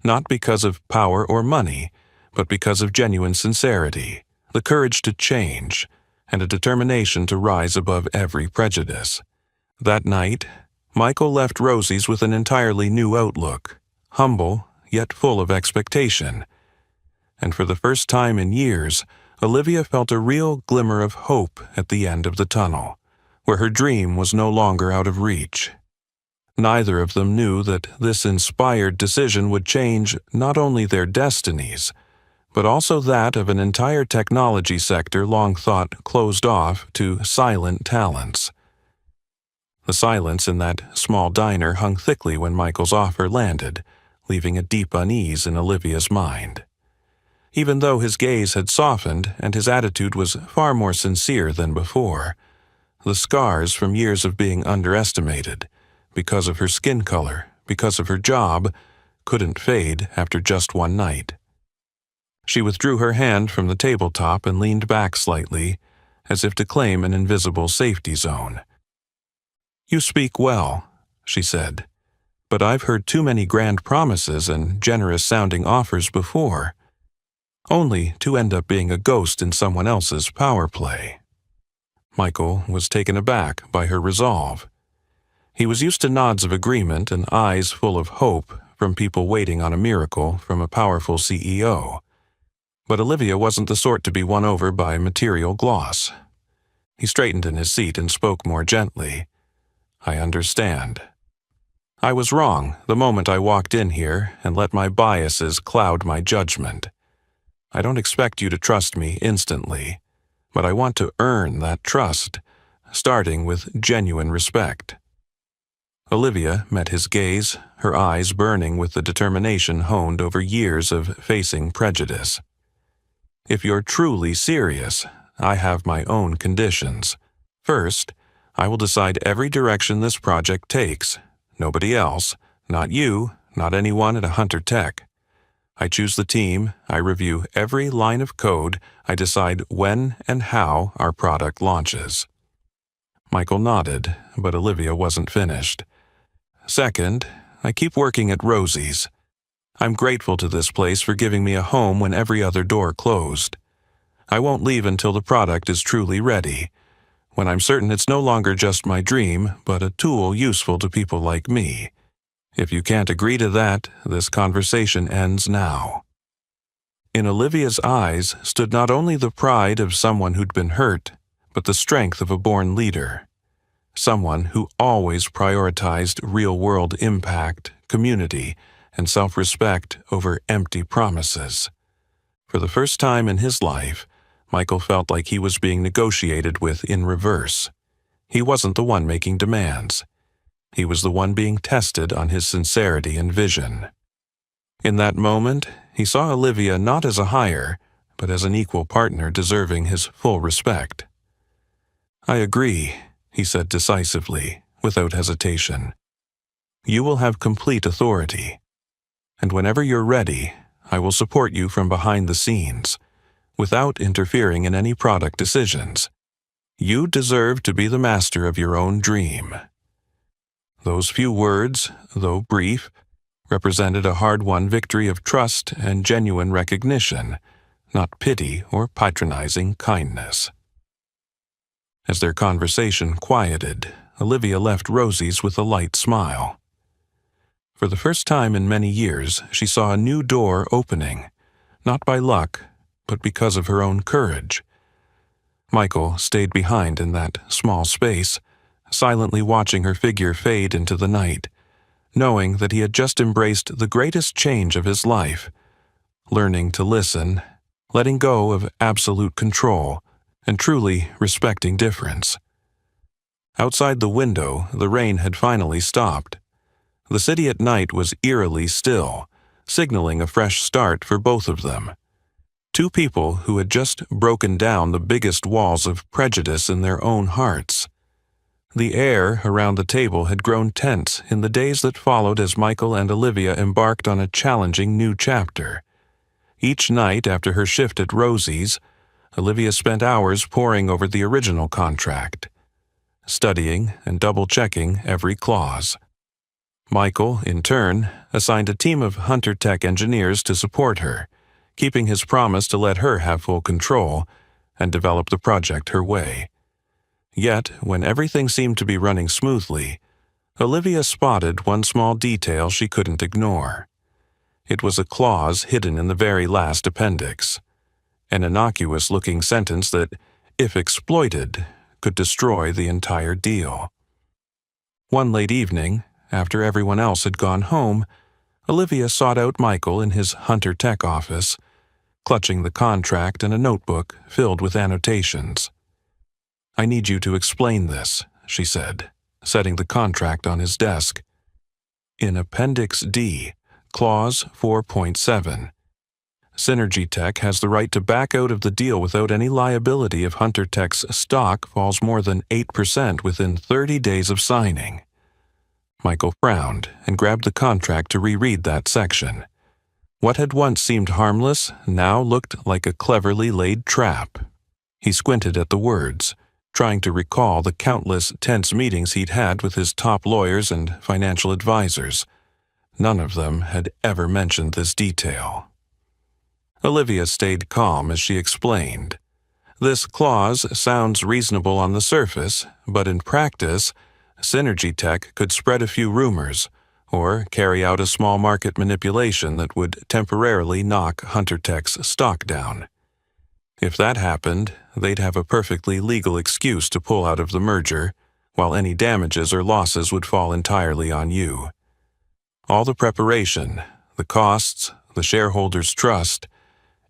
not because of power or money, but because of genuine sincerity, the courage to change, and a determination to rise above every prejudice. That night, Michael left Rosie's with an entirely new outlook, humble yet full of expectation. And for the first time in years, Olivia felt a real glimmer of hope at the end of the tunnel, where her dream was no longer out of reach. Neither of them knew that this inspired decision would change not only their destinies, but also that of an entire technology sector long thought closed off to silent talents. The silence in that small diner hung thickly when Michael's offer landed, leaving a deep unease in Olivia's mind. Even though his gaze had softened and his attitude was far more sincere than before, the scars from years of being underestimated, because of her skin color, because of her job, couldn't fade after just one night. She withdrew her hand from the tabletop and leaned back slightly, as if to claim an invisible safety zone. "You speak well," she said, "but I've heard too many grand promises and generous-sounding offers before, only to end up being a ghost in someone else's power play." Michael was taken aback by her resolve. He was used to nods of agreement and eyes full of hope from people waiting on a miracle from a powerful CEO. But Olivia wasn't the sort to be won over by material gloss. He straightened in his seat and spoke more gently. "I understand. I was wrong the moment I walked in here and let my biases cloud my judgment. I don't expect you to trust me instantly, but I want to earn that trust, starting with genuine respect." Olivia met his gaze, her eyes burning with the determination honed over years of facing prejudice. "If you're truly serious, I have my own conditions. First, I will decide every direction this project takes. Nobody else, not you, not anyone at Hunter Tech. I choose the team, I review every line of code, I decide when and how our product launches." Michael nodded, but Olivia wasn't finished. "Second, I keep working at Rosie's. I'm grateful to this place for giving me a home when every other door closed. I won't leave until the product is truly ready, when I'm certain it's no longer just my dream, but a tool useful to people like me. If you can't agree to that, this conversation ends now." In Olivia's eyes stood not only the pride of someone who'd been hurt, but the strength of a born leader. Someone who always prioritized real-world impact, community, and self-respect over empty promises. For the first time in his life, Michael felt like he was being negotiated with in reverse. He wasn't the one making demands. He was the one being tested on his sincerity and vision. In that moment, he saw Olivia not as a hire, but as an equal partner deserving his full respect. "I agree," he said decisively, without hesitation. "You will have complete authority. And whenever you're ready, I will support you from behind the scenes, without interfering in any product decisions. You deserve to be the master of your own dream." Those few words, though brief, represented a hard-won victory of trust and genuine recognition, not pity or patronizing kindness. As their conversation quieted, Olivia left Rosie's with a light smile. For the first time in many years, she saw a new door opening, not by luck, but because of her own courage. Michael stayed behind in that small space, silently watching her figure fade into the night, knowing that he had just embraced the greatest change of his life, learning to listen, letting go of absolute control, and truly respecting difference. Outside the window, the rain had finally stopped. The city at night was eerily still, signaling a fresh start for both of them. Two people who had just broken down the biggest walls of prejudice in their own hearts. The air around the table had grown tense in the days that followed as Michael and Olivia embarked on a challenging new chapter. Each night after her shift at Rosie's, Olivia spent hours poring over the original contract. studying and double-checking every clause. Michael, in turn, assigned a team of Hunter Tech engineers to support her, keeping his promise to let her have full control and develop the project her way. Yet, when everything seemed to be running smoothly, Olivia spotted one small detail she couldn't ignore. It was a clause hidden in the very last appendix, an innocuous-looking sentence that, if exploited, could destroy the entire deal. One late evening, after everyone else had gone home, Olivia sought out Michael in his Hunter Tech office, clutching the contract and a notebook filled with annotations. "I need you to explain this," she said, setting the contract on his desk. In Appendix D, Clause 4.7, Synergy Tech has the right to back out of the deal without any liability if Hunter Tech's stock falls more than 8% within 30 days of signing. Michael frowned and grabbed the contract to reread that section. What had once seemed harmless now looked like a cleverly laid trap. He squinted at the words, trying to recall the countless tense meetings he'd had with his top lawyers and financial advisors. None of them had ever mentioned this detail. Olivia stayed calm as she explained. "This clause sounds reasonable on the surface, but in practice, Synergy Tech could spread a few rumors or carry out a small market manipulation that would temporarily knock Hunter Tech's stock down. If that happened, they'd have a perfectly legal excuse to pull out of the merger, while any damages or losses would fall entirely on you. All the preparation, the costs, the shareholders' trust,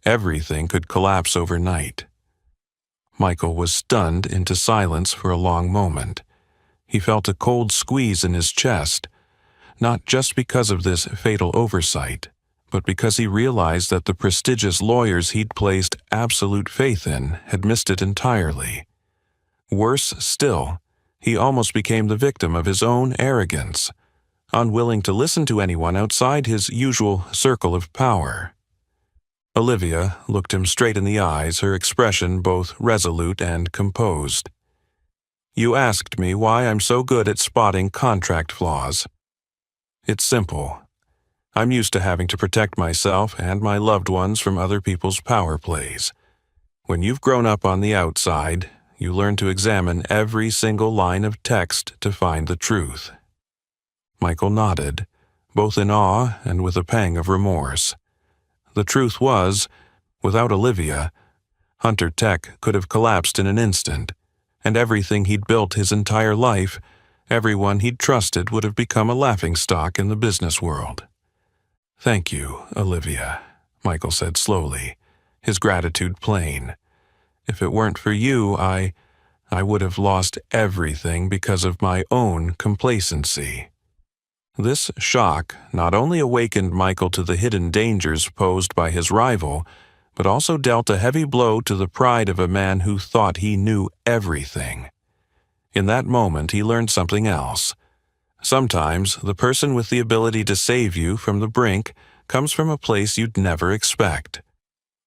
everything could collapse overnight." Michael was stunned into silence for a long moment. He felt a cold squeeze in his chest, not just because of this fatal oversight, but because he realized that the prestigious lawyers he'd placed absolute faith in had missed it entirely. Worse still, he almost became the victim of his own arrogance, unwilling to listen to anyone outside his usual circle of power. Olivia looked him straight in the eyes, her expression both resolute and composed. "You asked me why I'm so good at spotting contract flaws. It's simple. I'm used to having to protect myself and my loved ones from other people's power plays. When you've grown up on the outside, you learn to examine every single line of text to find the truth." Michael nodded, both in awe and with a pang of remorse. The truth was, without Olivia, Hunter Tech could have collapsed in an instant, and everything he'd built his entire life, everyone he'd trusted, would have become a laughingstock in the business world. "Thank you, Olivia," Michael said slowly, his gratitude plain. "If it weren't for you, I would have lost everything because of my own complacency." This shock not only awakened Michael to the hidden dangers posed by his rival, but also dealt a heavy blow to the pride of a man who thought he knew everything. In that moment, he learned something else. Sometimes, the person with the ability to save you from the brink comes from a place you'd never expect.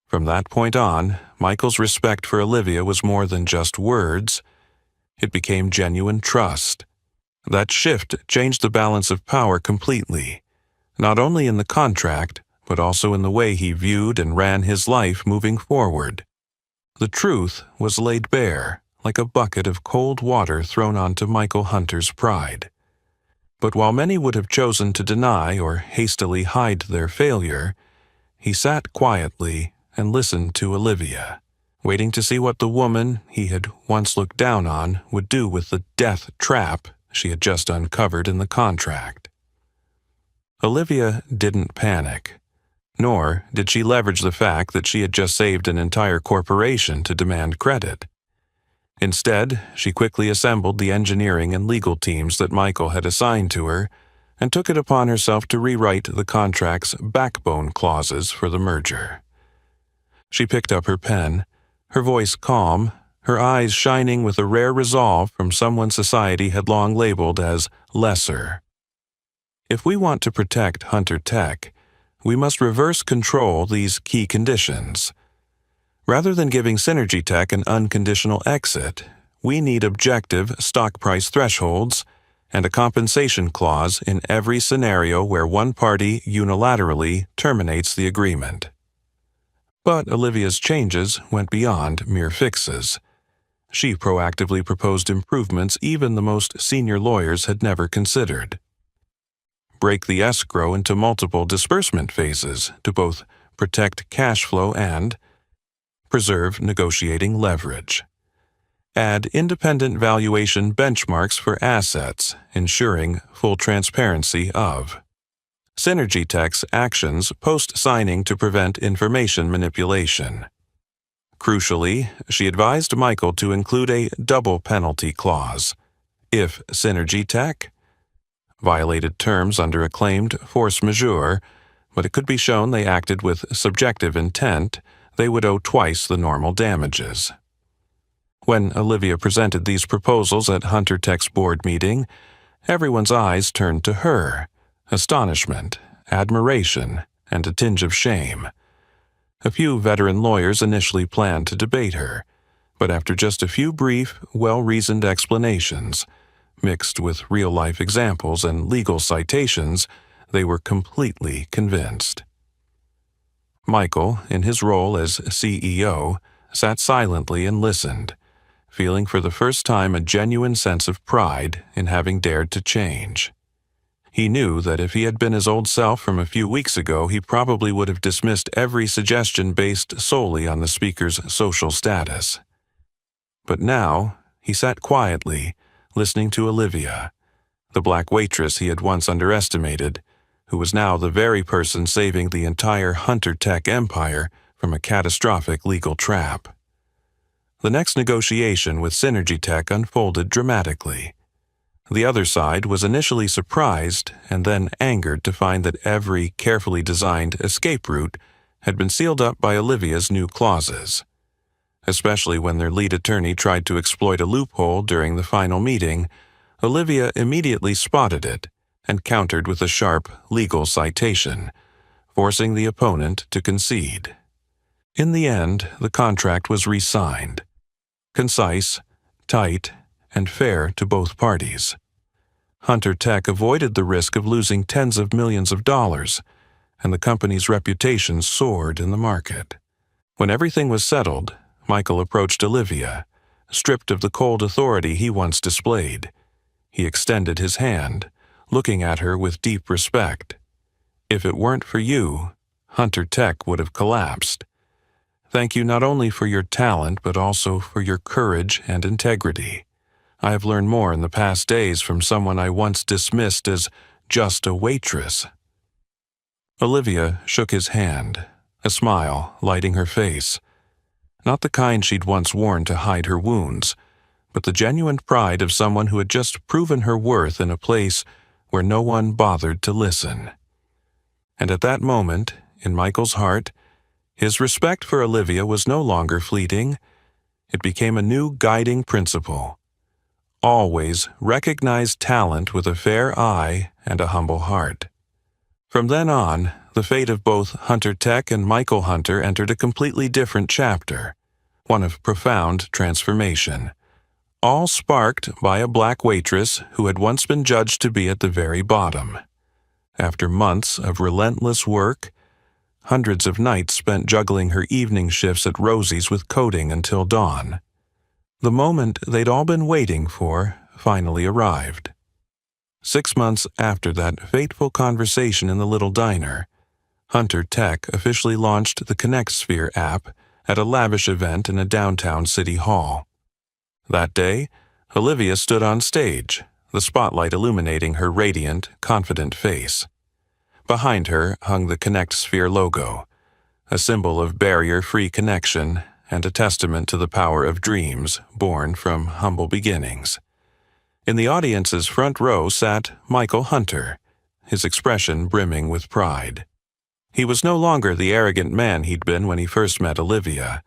From that point on, Michael's respect for Olivia was more than just words. It became genuine trust. That shift changed the balance of power completely, not only in the contract, but also in the way he viewed and ran his life moving forward. The truth was laid bare, like a bucket of cold water thrown onto Michael Hunter's pride. But while many would have chosen to deny or hastily hide their failure, he sat quietly and listened to Olivia, waiting to see what the woman he had once looked down on would do with the death trap she had just uncovered in the contract. Olivia didn't panic, nor did she leverage the fact that she had just saved an entire corporation to demand credit. Instead, she quickly assembled the engineering and legal teams that Michael had assigned to her and took it upon herself to rewrite the contract's backbone clauses for the merger. She picked up her pen, her voice calm, her eyes shining with a rare resolve from someone society had long labeled as lesser. If we want to protect Hunter Tech, we must reverse control these key conditions. Rather than giving Synergy Tech an unconditional exit, We need objective stock price thresholds and a compensation clause in every scenario where one party unilaterally terminates the agreement. But Olivia's changes went beyond mere fixes. She proactively proposed improvements even the most senior lawyers had never considered. Break the escrow into multiple disbursement phases to both protect cash flow and preserve negotiating leverage. Add independent valuation benchmarks for assets, ensuring full transparency of Synergy Tech's actions post-signing to prevent information manipulation. Crucially, she advised Michael to include a double penalty clause. If Synergy Tech violated terms under a claimed force majeure, but it could be shown they acted with subjective intent, they would owe twice the normal damages. When Olivia presented these proposals at Hunter Tech's board meeting, everyone's eyes turned to her. Astonishment, admiration, and a tinge of shame. A few veteran lawyers initially planned to debate her, but after just a few brief, well-reasoned explanations, mixed with real-life examples and legal citations, they were completely convinced. Michael, in his role as CEO, sat silently and listened, feeling for the first time a genuine sense of pride in having dared to change. He knew that if he had been his old self from a few weeks ago, he probably would have dismissed every suggestion based solely on the speaker's social status. But now, he sat quietly, listening to Olivia, the black waitress he had once underestimated, who was now the very person saving the entire Hunter Tech empire from a catastrophic legal trap. The next negotiation with Synergy Tech unfolded dramatically. The other side was initially surprised and then angered to find that every carefully designed escape route had been sealed up by Olivia's new clauses. Especially when their lead attorney tried to exploit a loophole during the final meeting, Olivia immediately spotted it and countered with a sharp legal citation, forcing the opponent to concede. In the end, the contract was re-signed. Concise, tight, and fair to both parties. Hunter Tech avoided the risk of losing tens of millions of dollars, and the company's reputation soared in the market. When everything was settled, Michael approached Olivia, stripped of the cold authority he once displayed. He extended his hand, looking at her with deep respect. If it weren't for you, Hunter Tech would have collapsed. Thank you not only for your talent, but also for your courage and integrity. I have learned more in the past days from someone I once dismissed as just a waitress. Olivia shook his hand, a smile lighting her face. Not the kind she'd once worn to hide her wounds, but the genuine pride of someone who had just proven her worth in a place where no one bothered to listen. And at that moment, in Michael's heart, his respect for Olivia was no longer fleeting. It became a new guiding principle. Always recognize talent with a fair eye and a humble heart. From then on, the fate of both Hunter Tech and Michael Hunter entered a completely different chapter, one of profound transformation, all sparked by a black waitress who had once been judged to be at the very bottom. After months of relentless work, hundreds of nights spent juggling her evening shifts at Rosie's with coding until dawn, the moment they'd all been waiting for finally arrived. 6 months after that fateful conversation in the little diner, Hunter Tech officially launched the ConnectSphere app at a lavish event in a downtown city hall. That day, Olivia stood on stage, the spotlight illuminating her radiant, confident face. Behind her hung the ConnectSphere logo, a symbol of barrier-free connection and a testament to the power of dreams born from humble beginnings. In the audience's front row sat Michael Hunter, his expression brimming with pride. He was no longer the arrogant man he'd been when he first met Olivia.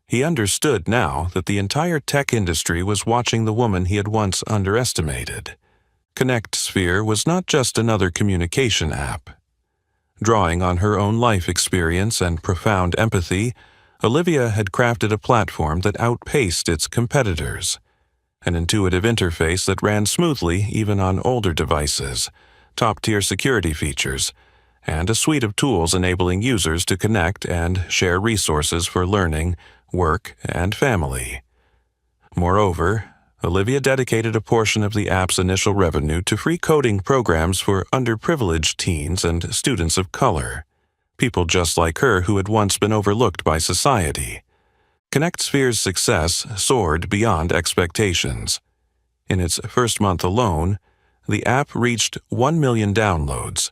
He understood now that the entire tech industry was watching the woman he had once underestimated. ConnectSphere was not just another communication app. Drawing on her own life experience and profound empathy, Olivia had crafted a platform that outpaced its competitors. an intuitive interface that ran smoothly even on older devices, top-tier security features, and a suite of tools enabling users to connect and share resources for learning, work, and family. Moreover, Olivia dedicated a portion of the app's initial revenue to free coding programs for underprivileged teens and students of color, people just like her who had once been overlooked by society. ConnectSphere's success soared beyond expectations. In its first month alone, the app reached 1 million downloads.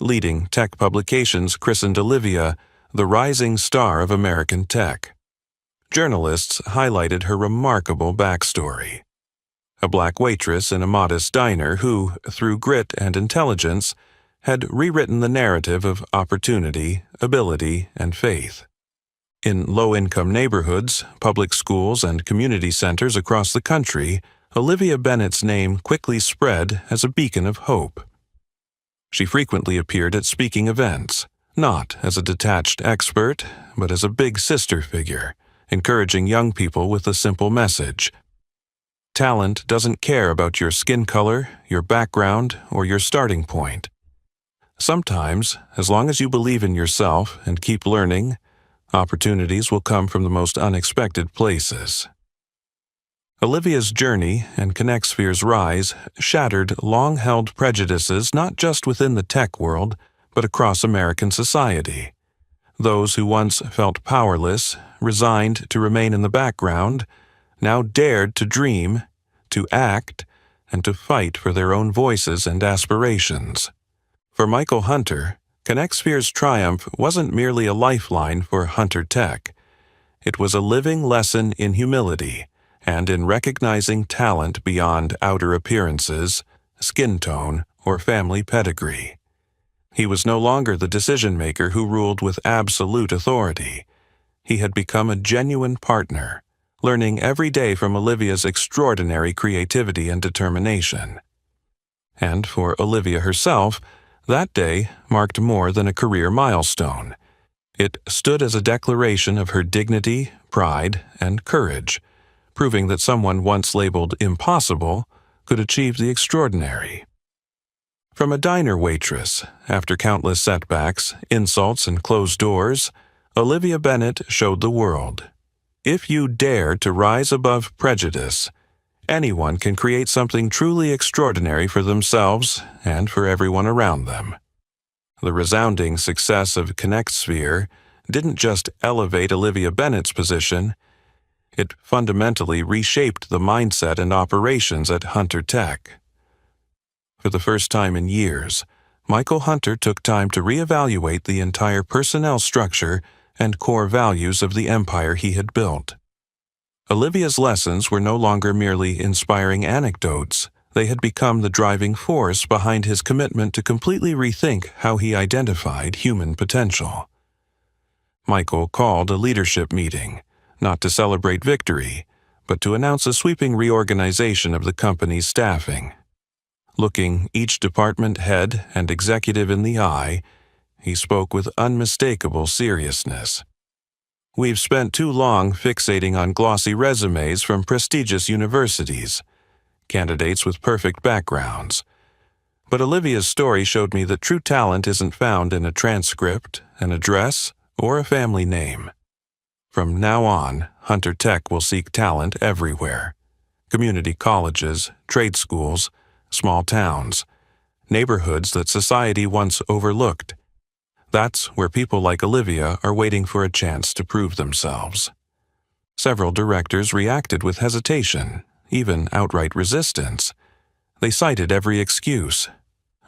Leading tech publications christened Olivia the rising star of American tech. Journalists highlighted her remarkable backstory. A black waitress in a modest diner who, through grit and intelligence, had rewritten the narrative of opportunity, ability, and faith. In low-income neighborhoods, public schools, and community centers across the country, Olivia Bennett's name quickly spread as a beacon of hope. She frequently appeared at speaking events, not as a detached expert, but as a big sister figure, encouraging young people with a simple message. Talent doesn't care about your skin color, your background, or your starting point. Sometimes, as long as you believe in yourself and keep learning, opportunities will come from the most unexpected places. Olivia's journey and ConnectSphere's rise shattered long-held prejudices not just within the tech world, but across American society. Those who once felt powerless, resigned to remain in the background, now dared to dream, to act, and to fight for their own voices and aspirations. For Michael Hunter, ConnectSphere's triumph wasn't merely a lifeline for Hunter Tech. It was a living lesson in humility and in recognizing talent beyond outer appearances, skin tone, or family pedigree. He was no longer the decision-maker who ruled with absolute authority. He had become a genuine partner, learning every day from Olivia's extraordinary creativity and determination. And for Olivia herself, that day marked more than a career milestone. It stood as a declaration of her dignity, pride, and courage, proving that someone once labeled impossible could achieve the extraordinary. From a diner waitress, after countless setbacks, insults, and closed doors, Olivia Bennett showed the world. If you dare to rise above prejudice, anyone can create something truly extraordinary for themselves and for everyone around them. The resounding success of ConnectSphere didn't just elevate Olivia Bennett's position, it fundamentally reshaped the mindset and operations at Hunter Tech. For the first time in years, Michael Hunter took time to reevaluate the entire personnel structure and core values of the empire he had built. Olivia's lessons were no longer merely inspiring anecdotes. They had become the driving force behind his commitment to completely rethink how he identified human potential. Michael called a leadership meeting, not to celebrate victory, but to announce a sweeping reorganization of the company's staffing. Looking each department head and executive in the eye, he spoke with unmistakable seriousness. We've spent too long fixating on glossy resumes from prestigious universities, candidates with perfect backgrounds. But Olivia's story showed me that true talent isn't found in a transcript, an address, or a family name. From now on, Hunter Tech will seek talent everywhere. Community colleges, trade schools, small towns, neighborhoods that society once overlooked. That's where people like Olivia are waiting for a chance to prove themselves. Several directors reacted with hesitation, even outright resistance. They cited every excuse: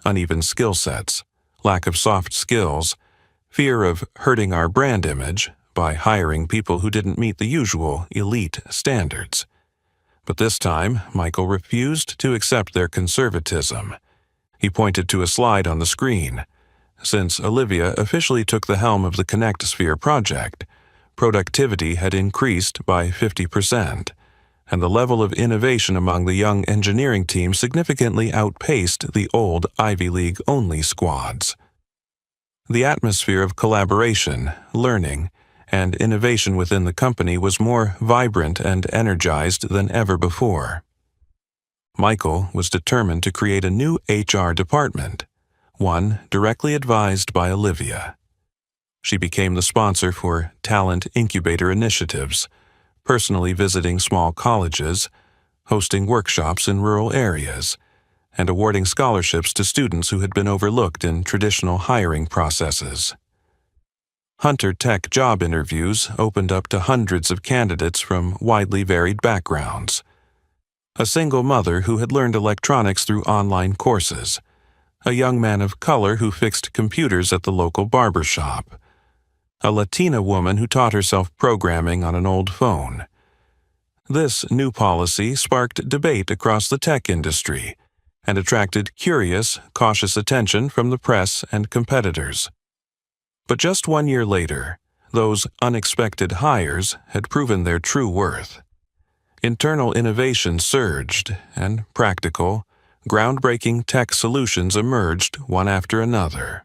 uneven skill sets, lack of soft skills, fear of hurting our brand image by hiring people who didn't meet the usual elite standards. But this time, Michael refused to accept their conservatism. He pointed to a slide on the screen. Since Olivia officially took the helm of the ConnectSphere project, productivity had increased by 50%, and the level of innovation among the young engineering team significantly outpaced the old Ivy League-only squads. The atmosphere of collaboration, learning, and innovation within the company was more vibrant and energized than ever before. Michael was determined to create a new HR department, one directly advised by Olivia. She became the sponsor for talent incubator initiatives, personally visiting small colleges, hosting workshops in rural areas, and awarding scholarships to students who had been overlooked in traditional hiring processes. Hunter Tech job interviews opened up to hundreds of candidates from widely varied backgrounds. A single mother who had learned electronics through online courses, a young man of color who fixed computers at the local barber shop, a Latina woman who taught herself programming on an old phone. This new policy sparked debate across the tech industry and attracted curious, cautious attention from the press and competitors. But just 1 year later, those unexpected hires had proven their true worth. Internal innovation surged, and practical, groundbreaking tech solutions emerged one after another.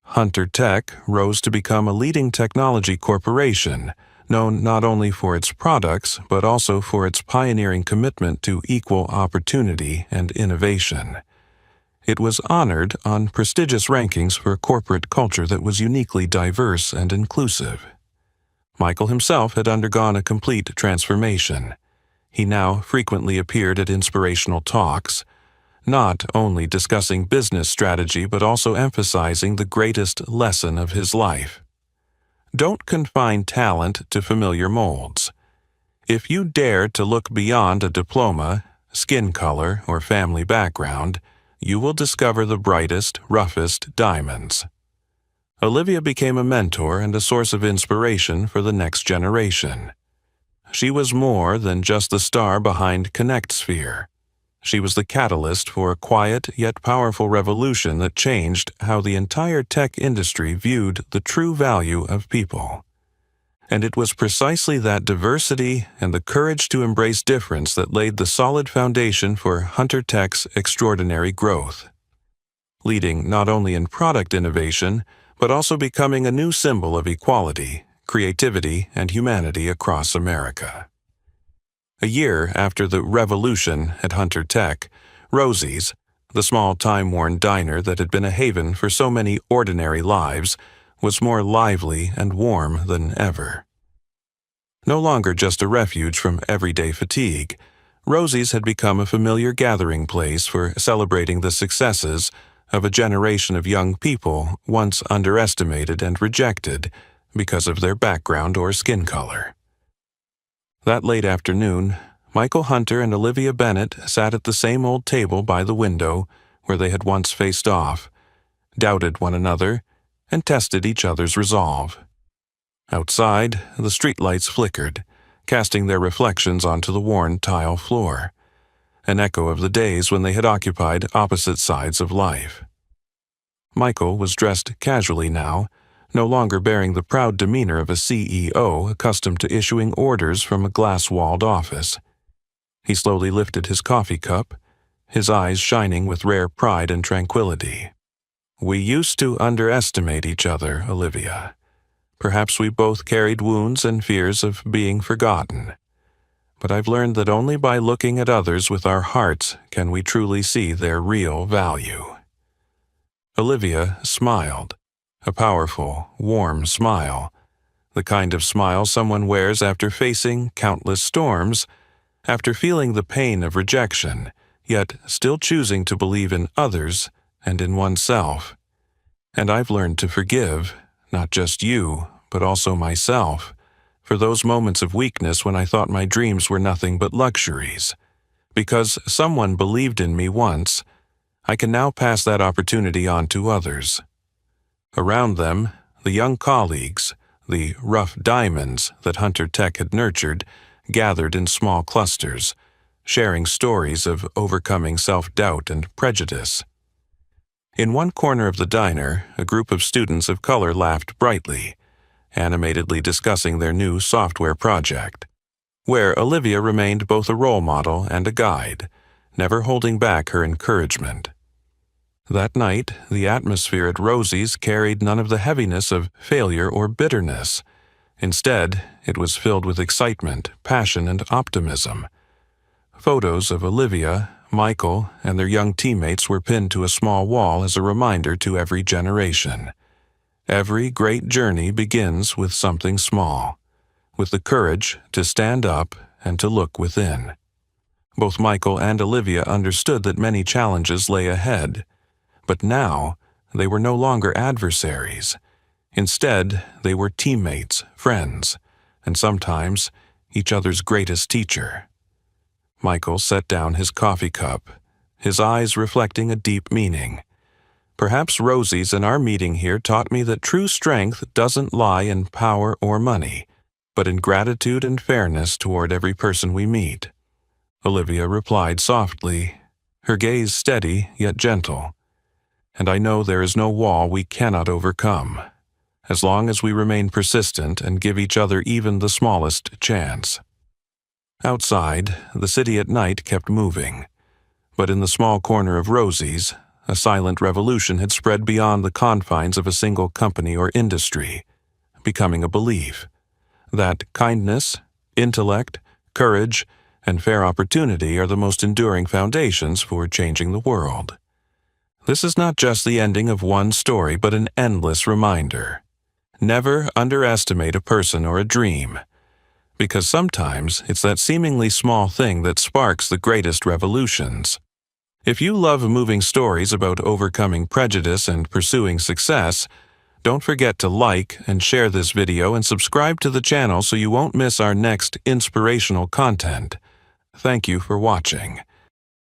Hunter Tech rose to become a leading technology corporation, known not only for its products but also for its pioneering commitment to equal opportunity and innovation. It was honored on prestigious rankings for a corporate culture that was uniquely diverse and inclusive. Michael himself had undergone a complete transformation. He now frequently appeared at inspirational talks, not only discussing business strategy but also emphasizing the greatest lesson of his life. Don't confine talent to familiar molds. If you dare to look beyond a diploma, skin color, or family background, you will discover the brightest, roughest diamonds. Olivia became a mentor and a source of inspiration for the next generation. She was more than just the star behind ConnectSphere. She was the catalyst for a quiet yet powerful revolution that changed how the entire tech industry viewed the true value of people. And it was precisely that diversity and the courage to embrace difference that laid the solid foundation for Hunter Tech's extraordinary growth, leading not only in product innovation, but also becoming a new symbol of equality, creativity, and humanity across America. A year after the revolution at Hunter Tech, Rosie's, the small time-worn diner that had been a haven for so many ordinary lives, was more lively and warm than ever. No longer just a refuge from everyday fatigue, Rosie's had become a familiar gathering place for celebrating the successes of a generation of young people once underestimated and rejected because of their background or skin color. That late afternoon, Michael Hunter and Olivia Bennett sat at the same old table by the window where they had once faced off, doubted one another, and tested each other's resolve. Outside, the streetlights flickered, casting their reflections onto the worn tile floor, an echo of the days when they had occupied opposite sides of life. Michael was dressed casually now, no longer bearing the proud demeanor of a CEO accustomed to issuing orders from a glass-walled office. He slowly lifted his coffee cup, his eyes shining with rare pride and tranquility. "We used to underestimate each other, Olivia. Perhaps we both carried wounds and fears of being forgotten. But I've learned that only by looking at others with our hearts can we truly see their real value." Olivia smiled, a powerful, warm smile, the kind of smile someone wears after facing countless storms, after feeling the pain of rejection, yet still choosing to believe in others and in oneself. And I've learned to forgive, not just you, but also myself, for those moments of weakness when I thought my dreams were nothing but luxuries. Because someone believed in me once, I can now pass that opportunity on to others. Around them, the young colleagues, the rough diamonds that Hunter Tech had nurtured, gathered in small clusters, sharing stories of overcoming self-doubt and prejudice. In one corner of the diner, a group of students of color laughed brightly, animatedly discussing their new software project, where Olivia remained both a role model and a guide, never holding back her encouragement. That night, the atmosphere at Rosie's carried none of the heaviness of failure or bitterness. Instead, it was filled with excitement, passion, and optimism. Photos of Olivia, Michael, and their young teammates were pinned to a small wall as a reminder to every generation. Every great journey begins with something small, with the courage to stand up and to look within. Both Michael and Olivia understood that many challenges lay ahead, but now they were no longer adversaries. Instead, they were teammates, friends, and sometimes each other's greatest teacher. Michael set down his coffee cup, his eyes reflecting a deep meaning. Perhaps Rosie's in our meeting here taught me that true strength doesn't lie in power or money, but in gratitude and fairness toward every person we meet. Olivia replied softly, her gaze steady yet gentle. And I know there is no wall we cannot overcome, as long as we remain persistent and give each other even the smallest chance. Outside, the city at night kept moving, but in the small corner of Rosie's, a silent revolution had spread beyond the confines of a single company or industry, becoming a belief that kindness, intellect, courage, and fair opportunity are the most enduring foundations for changing the world. This is not just the ending of one story, but an endless reminder. Never underestimate a person or a dream, because sometimes it's that seemingly small thing that sparks the greatest revolutions. If you love moving stories about overcoming prejudice and pursuing success, don't forget to like and share this video and subscribe to the channel so you won't miss our next inspirational content. Thank you for watching.